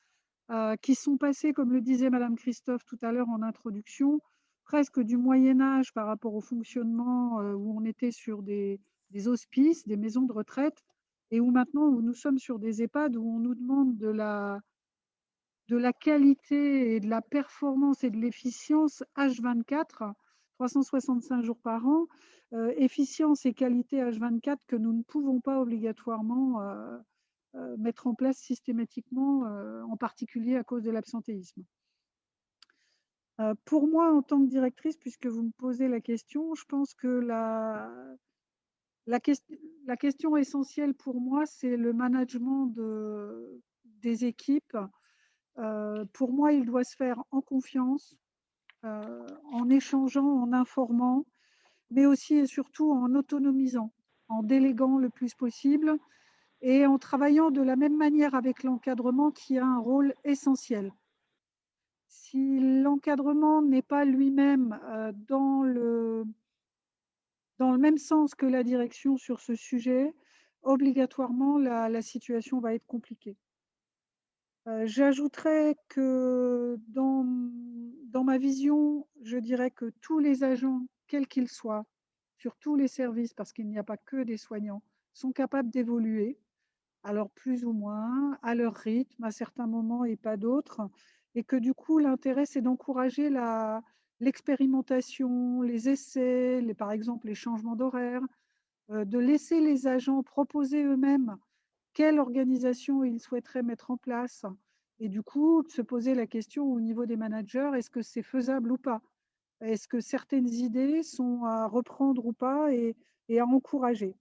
qui sont passés, comme le disait Madame Christophe tout à l'heure en introduction, presque du Moyen Âge par rapport au fonctionnement où on était sur des hospices, des maisons de retraite, et où maintenant où nous sommes sur des EHPAD où on nous demande de la qualité et de la performance et de l'efficience H24, 365 jours par an, efficience et qualité H24 que nous ne pouvons pas obligatoirement mettre en place systématiquement, en particulier à cause de l'absentéisme. Pour moi, en tant que directrice, puisque vous me posez la question, je pense que la question essentielle pour moi, c'est le management des équipes. Pour moi, il doit se faire en confiance, en échangeant, en informant, mais aussi et surtout en autonomisant, en déléguant le plus possible et en travaillant de la même manière avec l'encadrement qui a un rôle essentiel. Si l'encadrement n'est pas lui-même dans le même sens que la direction sur ce sujet, obligatoirement, la situation va être compliquée. J'ajouterais que dans ma vision, je dirais que tous les agents, quels qu'ils soient, sur tous les services, parce qu'il n'y a pas que des soignants, sont capables d'évoluer, alors plus ou moins, à leur rythme, à certains moments et pas d'autres, et que du coup, l'intérêt, c'est d'encourager l'expérimentation, les essais, par exemple les changements d'horaire, de laisser les agents proposer eux-mêmes quelle organisation ils souhaiteraient mettre en place, et du coup, de se poser la question au niveau des managers, est-ce que c'est faisable ou pas? Est-ce que certaines idées sont à reprendre ou pas et à encourager?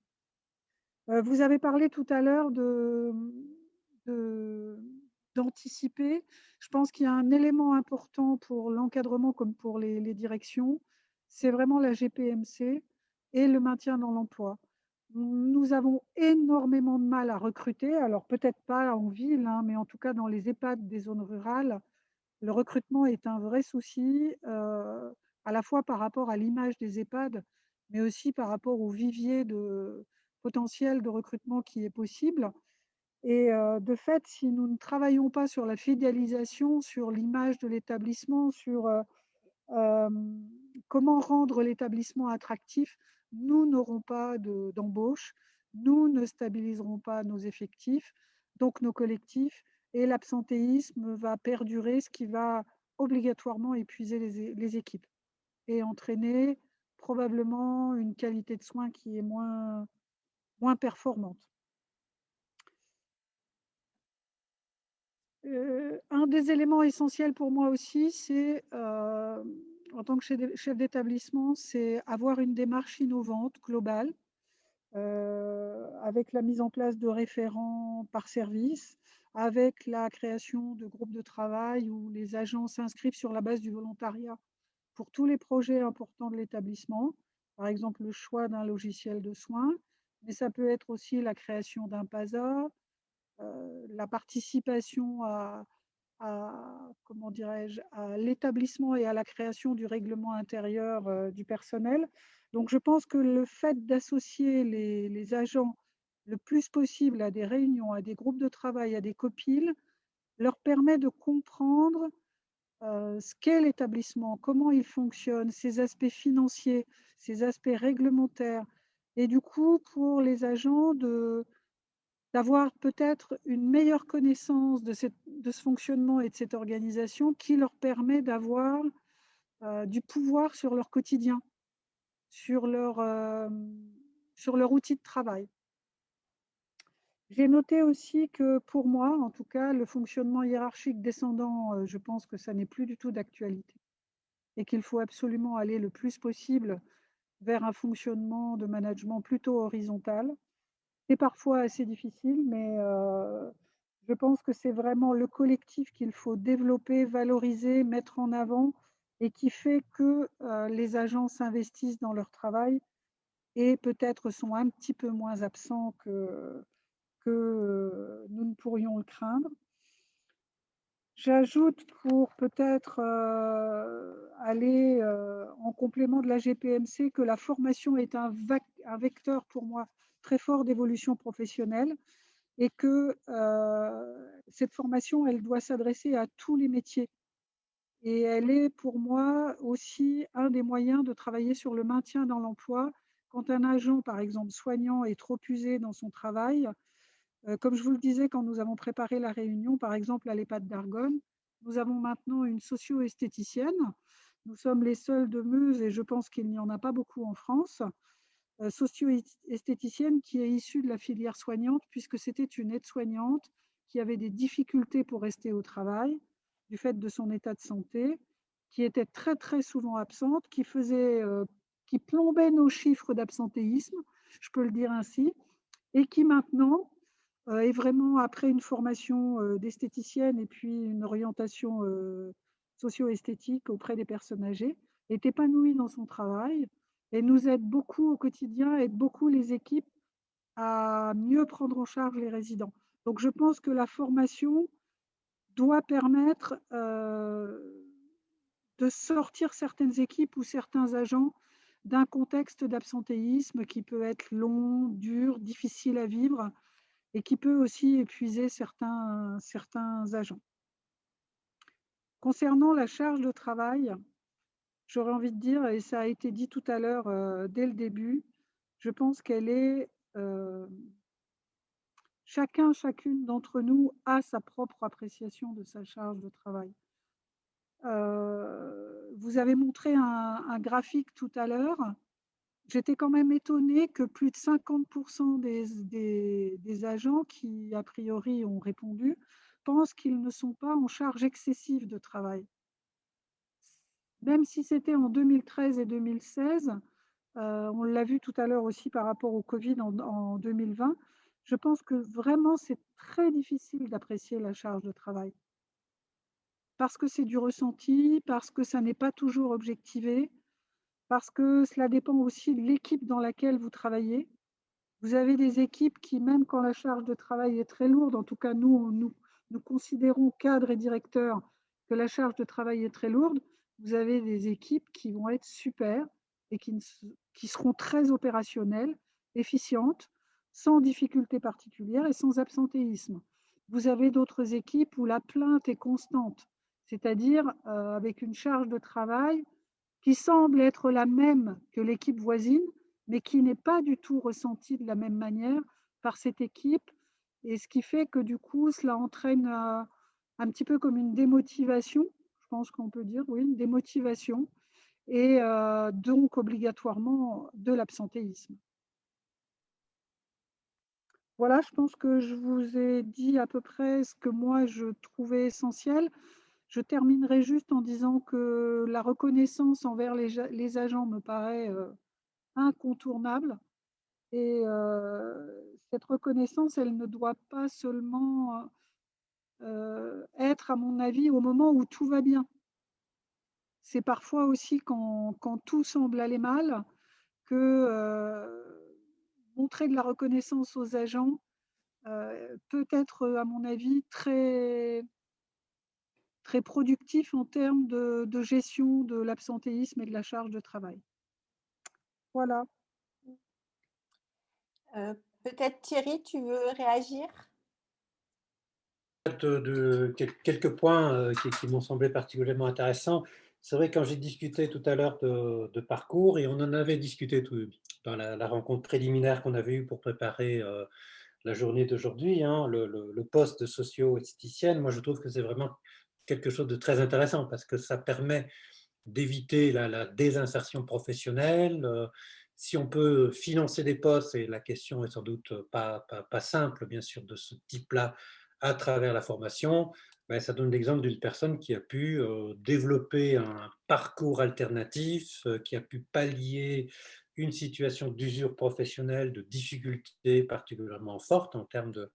Vous avez parlé tout à l'heure d'anticiper. Je pense qu'il y a un élément important pour l'encadrement comme pour les directions, c'est vraiment la GPMC et le maintien dans l'emploi. Nous avons énormément de mal à recruter, alors peut-être pas en ville, hein, mais en tout cas dans les EHPAD des zones rurales, le recrutement est un vrai souci, à la fois par rapport à l'image des EHPAD, mais aussi par rapport au vivier potentiel de recrutement qui est possible. Et de fait, si nous ne travaillons pas sur la fidélisation, sur l'image de l'établissement, sur comment rendre l'établissement attractif, nous n'aurons pas d'embauche, nous ne stabiliserons pas nos effectifs, donc nos collectifs, et l'absentéisme va perdurer, ce qui va obligatoirement épuiser les équipes et entraîner probablement une qualité de soins qui est moins performante. Un des éléments essentiels pour moi aussi, c'est, en tant que chef d'établissement, c'est avoir une démarche innovante, globale, avec la mise en place de référents par service, avec la création de groupes de travail où les agents s'inscrivent sur la base du volontariat pour tous les projets importants de l'établissement, par exemple le choix d'un logiciel de soins, mais ça peut être aussi la création d'un PASA, la participation comment dirais-je, à l'établissement et à la création du règlement intérieur du personnel. Donc, je pense que le fait d'associer les agents le plus possible à des réunions, à des groupes de travail, à des copiles, leur permet de comprendre ce qu'est l'établissement, comment il fonctionne, ses aspects financiers, ses aspects réglementaires. Et du coup, pour les agents, d'avoir peut-être une meilleure connaissance de ce fonctionnement et de cette organisation qui leur permet d'avoir du pouvoir sur leur quotidien, sur leur outil de travail. J'ai noté aussi que pour moi, en tout cas, le fonctionnement hiérarchique descendant, je pense que ça n'est plus du tout d'actualité et qu'il faut absolument aller le plus possible vers un fonctionnement de management plutôt horizontal. C'est parfois assez difficile, mais je pense que c'est vraiment le collectif qu'il faut développer, valoriser, mettre en avant et qui fait que les agents s'investissent dans leur travail et peut-être sont un petit peu moins absents que nous ne pourrions le craindre. J'ajoute pour peut-être aller en complément de la GPMC que la formation est un vecteur pour moi très fort d'évolution professionnelle et que cette formation, elle doit s'adresser à tous les métiers. Et elle est pour moi aussi un des moyens de travailler sur le maintien dans l'emploi. Quand un agent, par exemple soignant, est trop usé dans son travail, comme je vous le disais quand nous avons préparé la réunion, par exemple à l'EHPAD d'Argonne, nous avons maintenant une socio-esthéticienne. Nous sommes les seuls de Meuse et je pense qu'il n'y en a pas beaucoup en France. Socio-esthéticienne qui est issue de la filière soignante puisque c'était une aide-soignante qui avait des difficultés pour rester au travail du fait de son état de santé, qui était très très souvent absente, qui plombait nos chiffres d'absentéisme, je peux le dire ainsi, et qui maintenant est vraiment, après une formation d'esthéticienne et puis une orientation socio-esthétique auprès des personnes âgées, est épanouie dans son travail et nous aide beaucoup au quotidien, aide beaucoup les équipes à mieux prendre en charge les résidents. Donc, je pense que la formation doit permettre de sortir certaines équipes ou certains agents d'un contexte d'absentéisme qui peut être long, dur, difficile à vivre et qui peut aussi épuiser certains agents. Concernant la charge de travail, j'aurais envie de dire, et ça a été dit tout à l'heure dès le début, je pense qu'elle est… chacune d'entre nous a sa propre appréciation de sa charge de travail. Vous avez montré un graphique tout à l'heure. J'étais quand même étonnée que plus de 50% des agents qui, a priori, ont répondu, pensent qu'ils ne sont pas en charge excessive de travail. Même si c'était en 2013 et 2016, on l'a vu tout à l'heure aussi par rapport au Covid en 2020, je pense que vraiment c'est très difficile d'apprécier la charge de travail. Parce que c'est du ressenti, parce que ça n'est pas toujours objectivé, parce que cela dépend aussi de l'équipe dans laquelle vous travaillez. Vous avez des équipes qui, même quand la charge de travail est très lourde, en tout cas nous considérons, cadres et directeurs, que la charge de travail est très lourde, vous avez des équipes qui vont être super et qui seront très opérationnelles, efficientes, sans difficulté particulière et sans absentéisme. Vous avez d'autres équipes où la plainte est constante, c'est-à-dire avec une charge de travail qui semble être la même que l'équipe voisine, mais qui n'est pas du tout ressentie de la même manière par cette équipe. Et ce qui fait que du coup, cela entraîne un petit peu comme une démotivation, je pense qu'on peut dire, oui, une démotivation, et donc obligatoirement de l'absentéisme. Voilà, je pense que je vous ai dit à peu près ce que moi je trouvais essentiel. Je terminerai juste en disant que la reconnaissance envers les agents me paraît incontournable. Et cette reconnaissance, elle ne doit pas seulement être, à mon avis, au moment où tout va bien. C'est parfois aussi quand tout semble aller mal que montrer de la reconnaissance aux agents peut être, à mon avis, très, très productif en termes de gestion de l'absentéisme et de la charge de travail. Voilà. Peut-être Thierry, tu veux réagir? Quelques points qui m'ont semblé particulièrement intéressants. C'est vrai, quand j'ai discuté tout à l'heure de parcours, et on en avait discuté dans la rencontre préliminaire qu'on avait eue pour préparer la journée d'aujourd'hui, hein, le poste de socio-esthéticienne, moi je trouve que c'est vraiment quelque chose de très intéressant parce que ça permet d'éviter la désinsertion professionnelle. Si on peut financer des postes, et la question est sans doute pas simple, bien sûr, de ce type-là, à travers la formation, ben, ça donne l'exemple d'une personne qui a pu développer un parcours alternatif, qui a pu pallier une situation d'usure professionnelle, de difficultés particulièrement fortes en termes de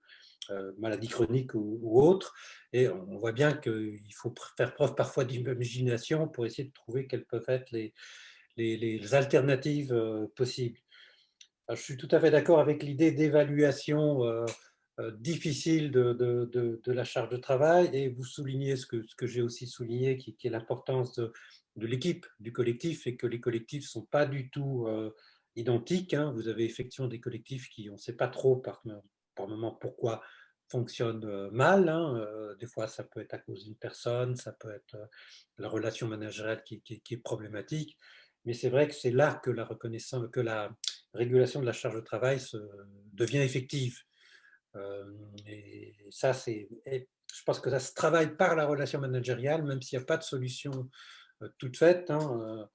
maladies chroniques ou autres. Et on voit bien qu'il faut faire preuve parfois d'imagination pour essayer de trouver quelles peuvent être les alternatives possibles. Alors, je suis tout à fait d'accord avec l'idée d'évaluation difficile de la charge de travail, et vous soulignez ce que j'ai aussi souligné, qui est l'importance de l'équipe, du collectif, et que les collectifs ne sont pas du tout identiques. Hein. Vous avez effectivement des collectifs qui, on ne sait pas trop par moment pourquoi fonctionnent mal. Hein. Des fois, ça peut être à cause d'une personne, ça peut être la relation managériale qui est problématique. Mais c'est vrai que c'est là que la reconnaissance, que la régulation de la charge de travail devient effective. Et ça, je pense que ça se travaille par la relation managériale, même s'il n'y a pas de solution toute faite. Hein.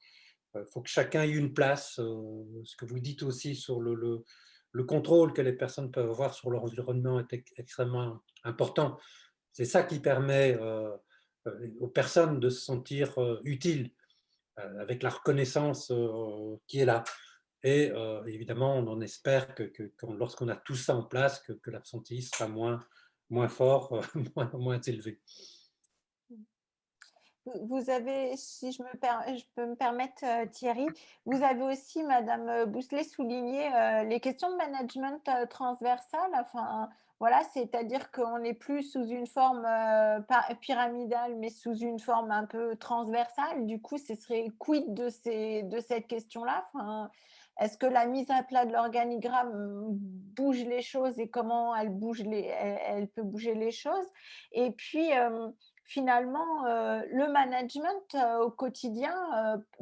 Faut que chacun ait une place. Ce que vous dites aussi sur le contrôle que les personnes peuvent avoir sur leur environnement est extrêmement important. C'est ça qui permet aux personnes de se sentir utiles, avec la reconnaissance qui est là. Et évidemment, on en espère que lorsqu'on a tout ça en place, que l'absentéisme sera moins fort, moins élevé. Vous avez, si je peux me permettre, Thierry, vous avez aussi, Madame Bousselet, souligné les questions de management transversal. Enfin, voilà, c'est-à-dire qu'on n'est plus sous une forme pyramidale, mais sous une forme un peu transversale. Du coup, ce serait quid de cette question-là? Enfin, est-ce que la mise à plat de l'organigramme bouge les choses, et comment elle peut bouger les choses? Et puis, finalement, le management au quotidien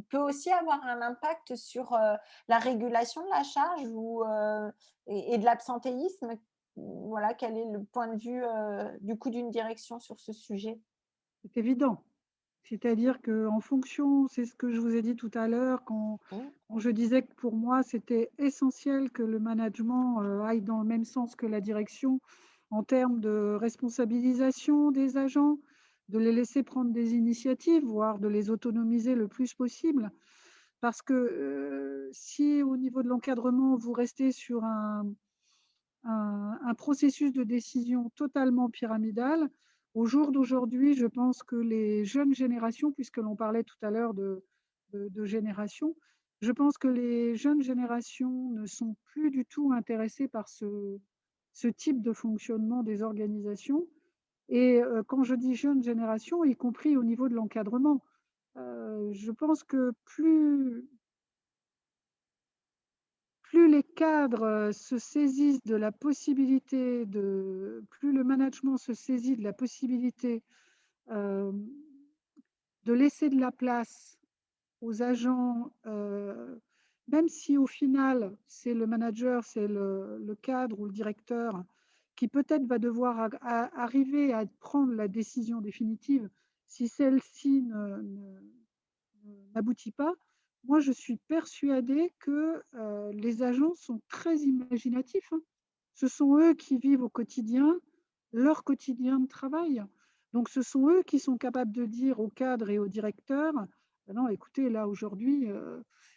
peut aussi avoir un impact sur la régulation de la charge et de l'absentéisme. Voilà, quel est le point de vue du coup d'une direction sur ce sujet? C'est évident. C'est-à-dire qu'en fonction, c'est ce que je vous ai dit tout à l'heure, quand je disais que pour moi, c'était essentiel que le management aille dans le même sens que la direction en termes de responsabilisation des agents, de les laisser prendre des initiatives, voire de les autonomiser le plus possible. Parce que si au niveau de l'encadrement, vous restez sur un processus de décision totalement pyramidal, au jour d'aujourd'hui, je pense que les jeunes générations, puisque l'on parlait tout à l'heure de génération, je pense que les jeunes générations ne sont plus du tout intéressées par ce type de fonctionnement des organisations. Et quand je dis jeunes générations, y compris au niveau de l'encadrement, je pense que plus les cadres se saisissent de la possibilité plus le management se saisit de la possibilité de laisser de la place aux agents, même si au final, c'est le manager, c'est le cadre ou le directeur qui peut-être va devoir arriver à prendre la décision définitive si celle-ci n'aboutit pas. Moi, je suis persuadée que les agents sont très imaginatifs. Hein. Ce sont eux qui vivent au quotidien leur quotidien de travail. Donc, ce sont eux qui sont capables de dire aux cadres et aux directeurs, non, écoutez, là, aujourd'hui,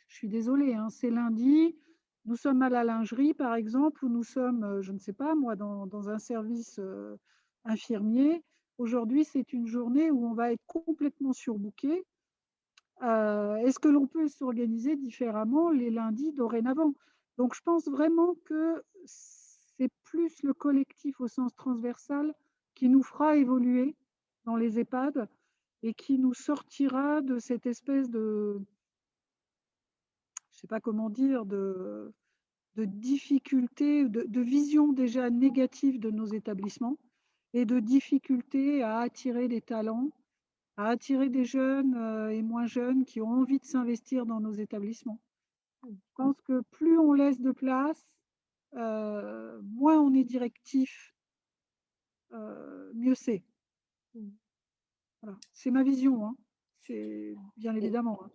je suis désolée, hein, c'est lundi, nous sommes à la lingerie, par exemple, ou nous sommes, je ne sais pas, moi, dans un service infirmier. Aujourd'hui, c'est une journée où on va être complètement surbooké. Est-ce que l'on peut s'organiser différemment les lundis dorénavant? Donc, je pense vraiment que c'est plus le collectif au sens transversal qui nous fera évoluer dans les EHPAD et qui nous sortira de cette espèce de, je ne sais pas comment dire, de difficulté, de vision déjà négative de nos établissements et de difficulté à attirer des talents, à attirer des jeunes et moins jeunes qui ont envie de s'investir dans nos établissements. Je pense que plus on laisse de place, moins on est directif, mieux c'est. Voilà. C'est ma vision, hein. C'est bien évidemment. Hein.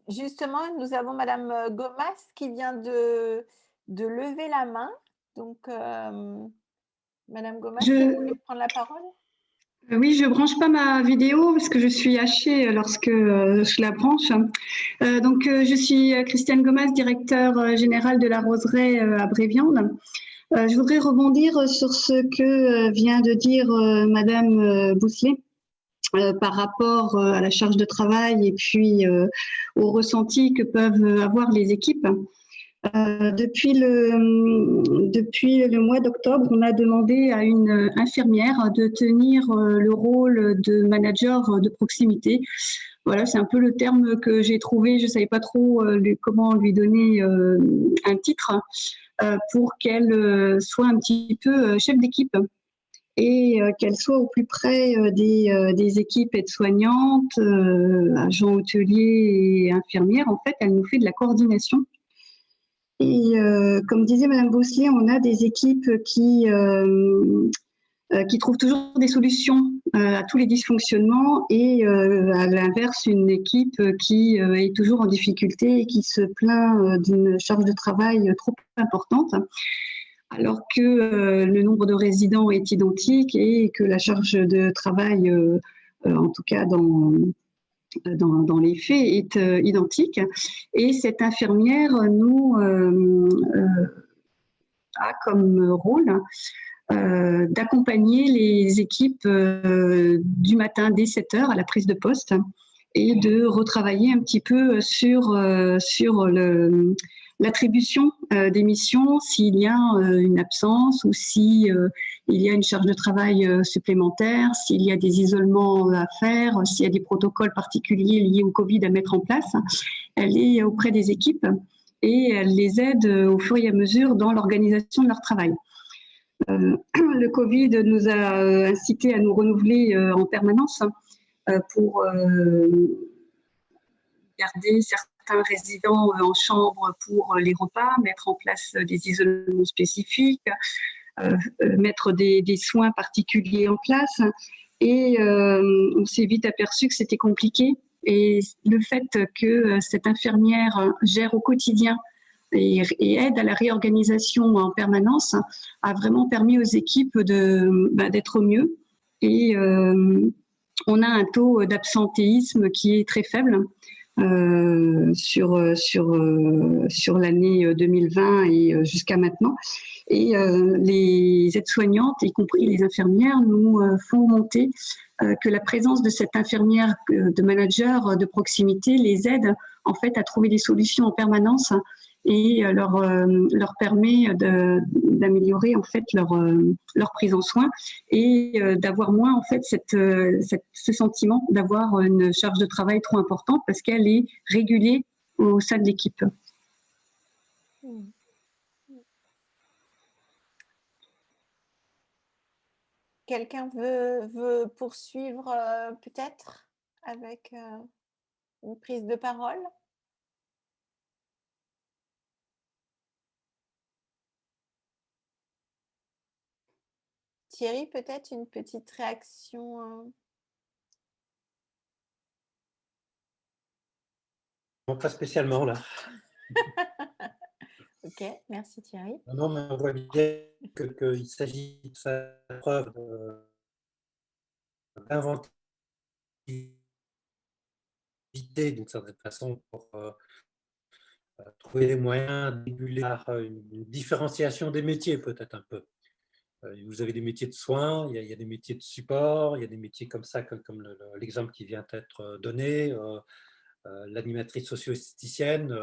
Justement, nous avons Madame Gomas qui vient de lever la main. Donc, Madame Gomas, si vous voulez prendre la parole. Oui, je ne branche pas ma vidéo parce que je suis hachée lorsque je la branche. Donc, je suis Christiane Gomas, directeur général de la Roseraie à Bréviande. Je voudrais rebondir sur ce que vient de dire Madame Bousselet par rapport à la charge de travail et puis au ressenti que peuvent avoir les équipes. Depuis le mois d'octobre, on a demandé à une infirmière de tenir le rôle de manager de proximité. Voilà, c'est un peu le terme que j'ai trouvé. Je ne savais pas trop comment lui donner un titre pour qu'elle soit un petit peu chef d'équipe et qu'elle soit au plus près des équipes aides-soignantes, agents hôteliers et infirmières. En fait, elle nous fait de la coordination. Et comme disait Madame Bousselet, on a des équipes qui trouvent toujours des solutions à tous les dysfonctionnements et à l'inverse, une équipe qui est toujours en difficulté et qui se plaint d'une charge de travail trop importante, alors que le nombre de résidents est identique et que la charge de travail, en tout cas dans les faits, est identique. Et cette infirmière nous a comme rôle d'accompagner les équipes du matin dès 7 heures à la prise de poste et de retravailler un petit peu sur l'attribution des missions, s'il y a une absence ou si il y a une charge de travail supplémentaire, s'il y a des isolements à faire, s'il y a des protocoles particuliers liés au Covid à mettre en place. Elle est auprès des équipes et elle les aide au fur et à mesure dans l'organisation de leur travail. Le Covid nous a incité à nous renouveler en permanence pour garder certains résidents en chambre pour les repas, mettre en place des isolements spécifiques, mettre des soins particuliers en place. Et on s'est vite aperçu que c'était compliqué. Et le fait que cette infirmière gère au quotidien et aide à la réorganisation en permanence a vraiment permis aux équipes d'être au mieux. Et on a un taux d'absentéisme qui est très faible sur l'année 2020 et jusqu'à maintenant. Et les aides-soignantes, y compris les infirmières, nous font monter que la présence de cette infirmière de manager de proximité les aide en fait à trouver des solutions en permanence et leur permet d'améliorer en fait leur prise en soin et d'avoir moins en fait ce sentiment d'avoir une charge de travail trop importante parce qu'elle est régulée au sein de l'équipe. Quelqu'un veut poursuivre peut-être avec une prise de parole? Thierry, peut-être une petite réaction? Non, pas spécialement là. Ok, merci Thierry. Non, mais on voit bien qu'il s'agit de faire preuve d'inventivité d'une certaine façon pour trouver des moyens de réguler par une différenciation des métiers peut-être un peu. Vous avez des métiers de soins, il y a des métiers de support, il y a des métiers comme ça, comme l'exemple qui vient d'être donné, l'animatrice socio-esthéticienne.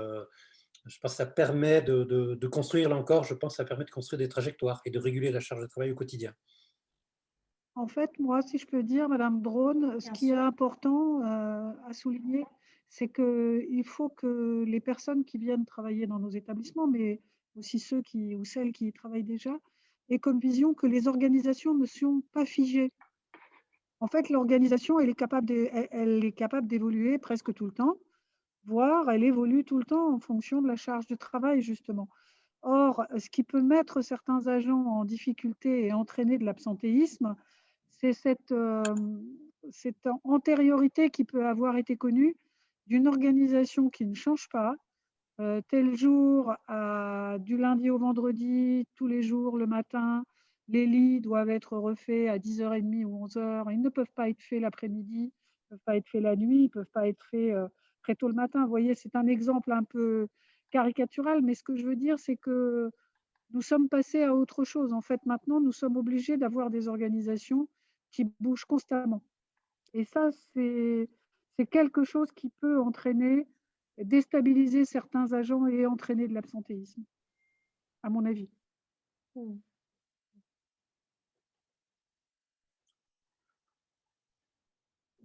Je pense que ça permet de construire, là encore, je pense que ça permet de construire des trajectoires et de réguler la charge de travail au quotidien. En fait, moi, si je peux dire, Madame Drone, ce Bien qui est sûr. important à souligner, c'est qu'il faut que les personnes qui viennent travailler dans nos établissements, mais aussi ceux qui ou celles qui y travaillent déjà, aient comme vision que les organisations ne sont pas figées. En fait, l'organisation, elle est capable d'évoluer presque tout le temps, voire elle évolue tout le temps en fonction de la charge de travail, justement. Or, ce qui peut mettre certains agents en difficulté et entraîner de l'absentéisme, c'est cette antériorité qui peut avoir été connue d'une organisation qui ne change pas, tel jour, du lundi au vendredi, tous les jours, le matin. Les lits doivent être refaits à 10h30 ou 11h. Ils ne peuvent pas être faits l'après-midi, ils ne peuvent pas être faits la nuit, ils ne peuvent pas être faits très tôt le matin. Vous voyez, c'est un exemple un peu caricatural, mais ce que je veux dire, c'est que nous sommes passés à autre chose. En fait, maintenant, nous sommes obligés d'avoir des organisations qui bougent constamment. Et ça, c'est quelque chose qui peut entraîner, déstabiliser certains agents et entraîner de l'absentéisme, à mon avis.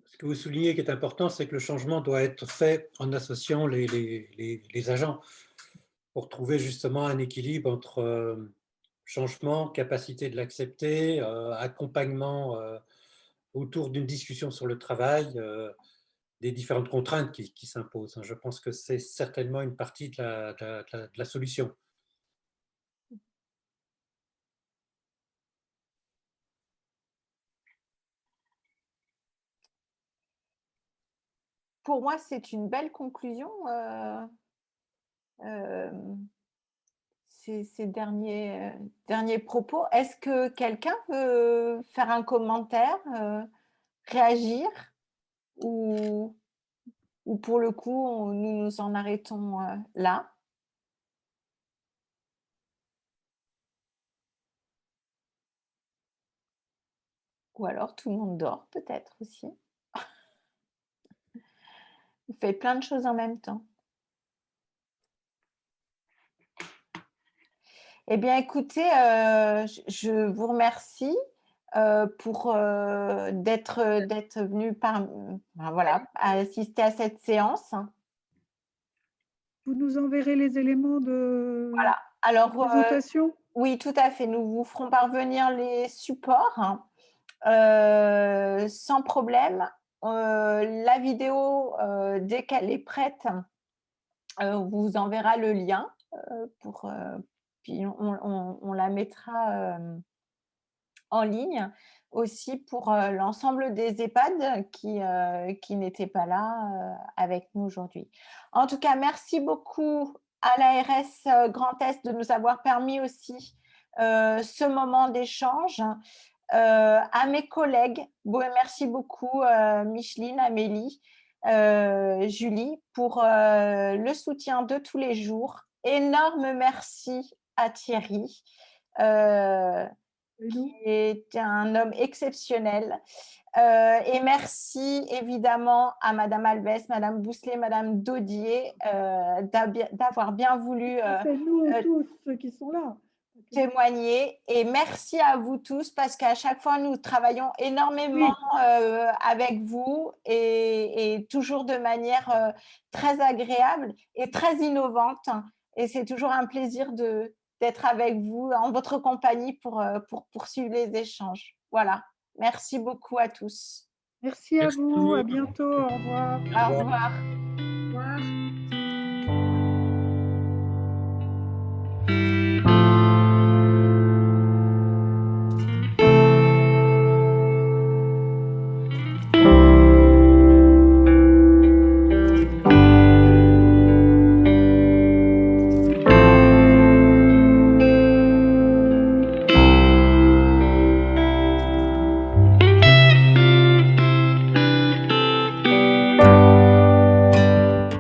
Ce que vous soulignez qui est important, c'est que le changement doit être fait en associant les agents pour trouver justement un équilibre entre changement, capacité de l'accepter, accompagnement autour d'une discussion sur le travail, des différentes contraintes qui s'imposent. Je pense que c'est certainement une partie de la solution. Pour moi, c'est une belle conclusion, ces derniers propos. Est-ce que quelqu'un veut faire un commentaire, réagir ou pour le coup, nous nous en arrêtons là? Ou alors tout le monde dort peut-être aussi? Vous faites plein de choses en même temps. Eh bien, écoutez, je vous remercie pour d'être venu voilà, assister à cette séance. Vous nous enverrez les éléments de Voilà. Alors, présentation? oui, tout à fait. Nous vous ferons parvenir les supports sans problème. La vidéo, dès qu'elle est prête, vous enverra le lien puis on la mettra en ligne aussi pour l'ensemble des EHPAD qui n'étaient pas là avec nous aujourd'hui. En tout cas, merci beaucoup à l'ARS Grand Est de nous avoir permis aussi ce moment d'échange. À mes collègues, merci beaucoup Micheline, Amélie, Julie pour le soutien de tous les jours. Énorme merci à Thierry, qui est un homme exceptionnel. Et merci évidemment à Madame Alves, Madame Bousselet, Madame Daudier d'avoir bien voulu C'est nous tous ceux qui sont là. témoigner. Et merci à vous tous parce qu'à chaque fois, nous travaillons énormément avec vous et toujours de manière très agréable et très innovante. Et c'est toujours un plaisir d'être avec vous en votre compagnie pour poursuivre les échanges. Voilà. Merci beaucoup à tous. Merci à vous. À bientôt. Au revoir. Au revoir. Au revoir.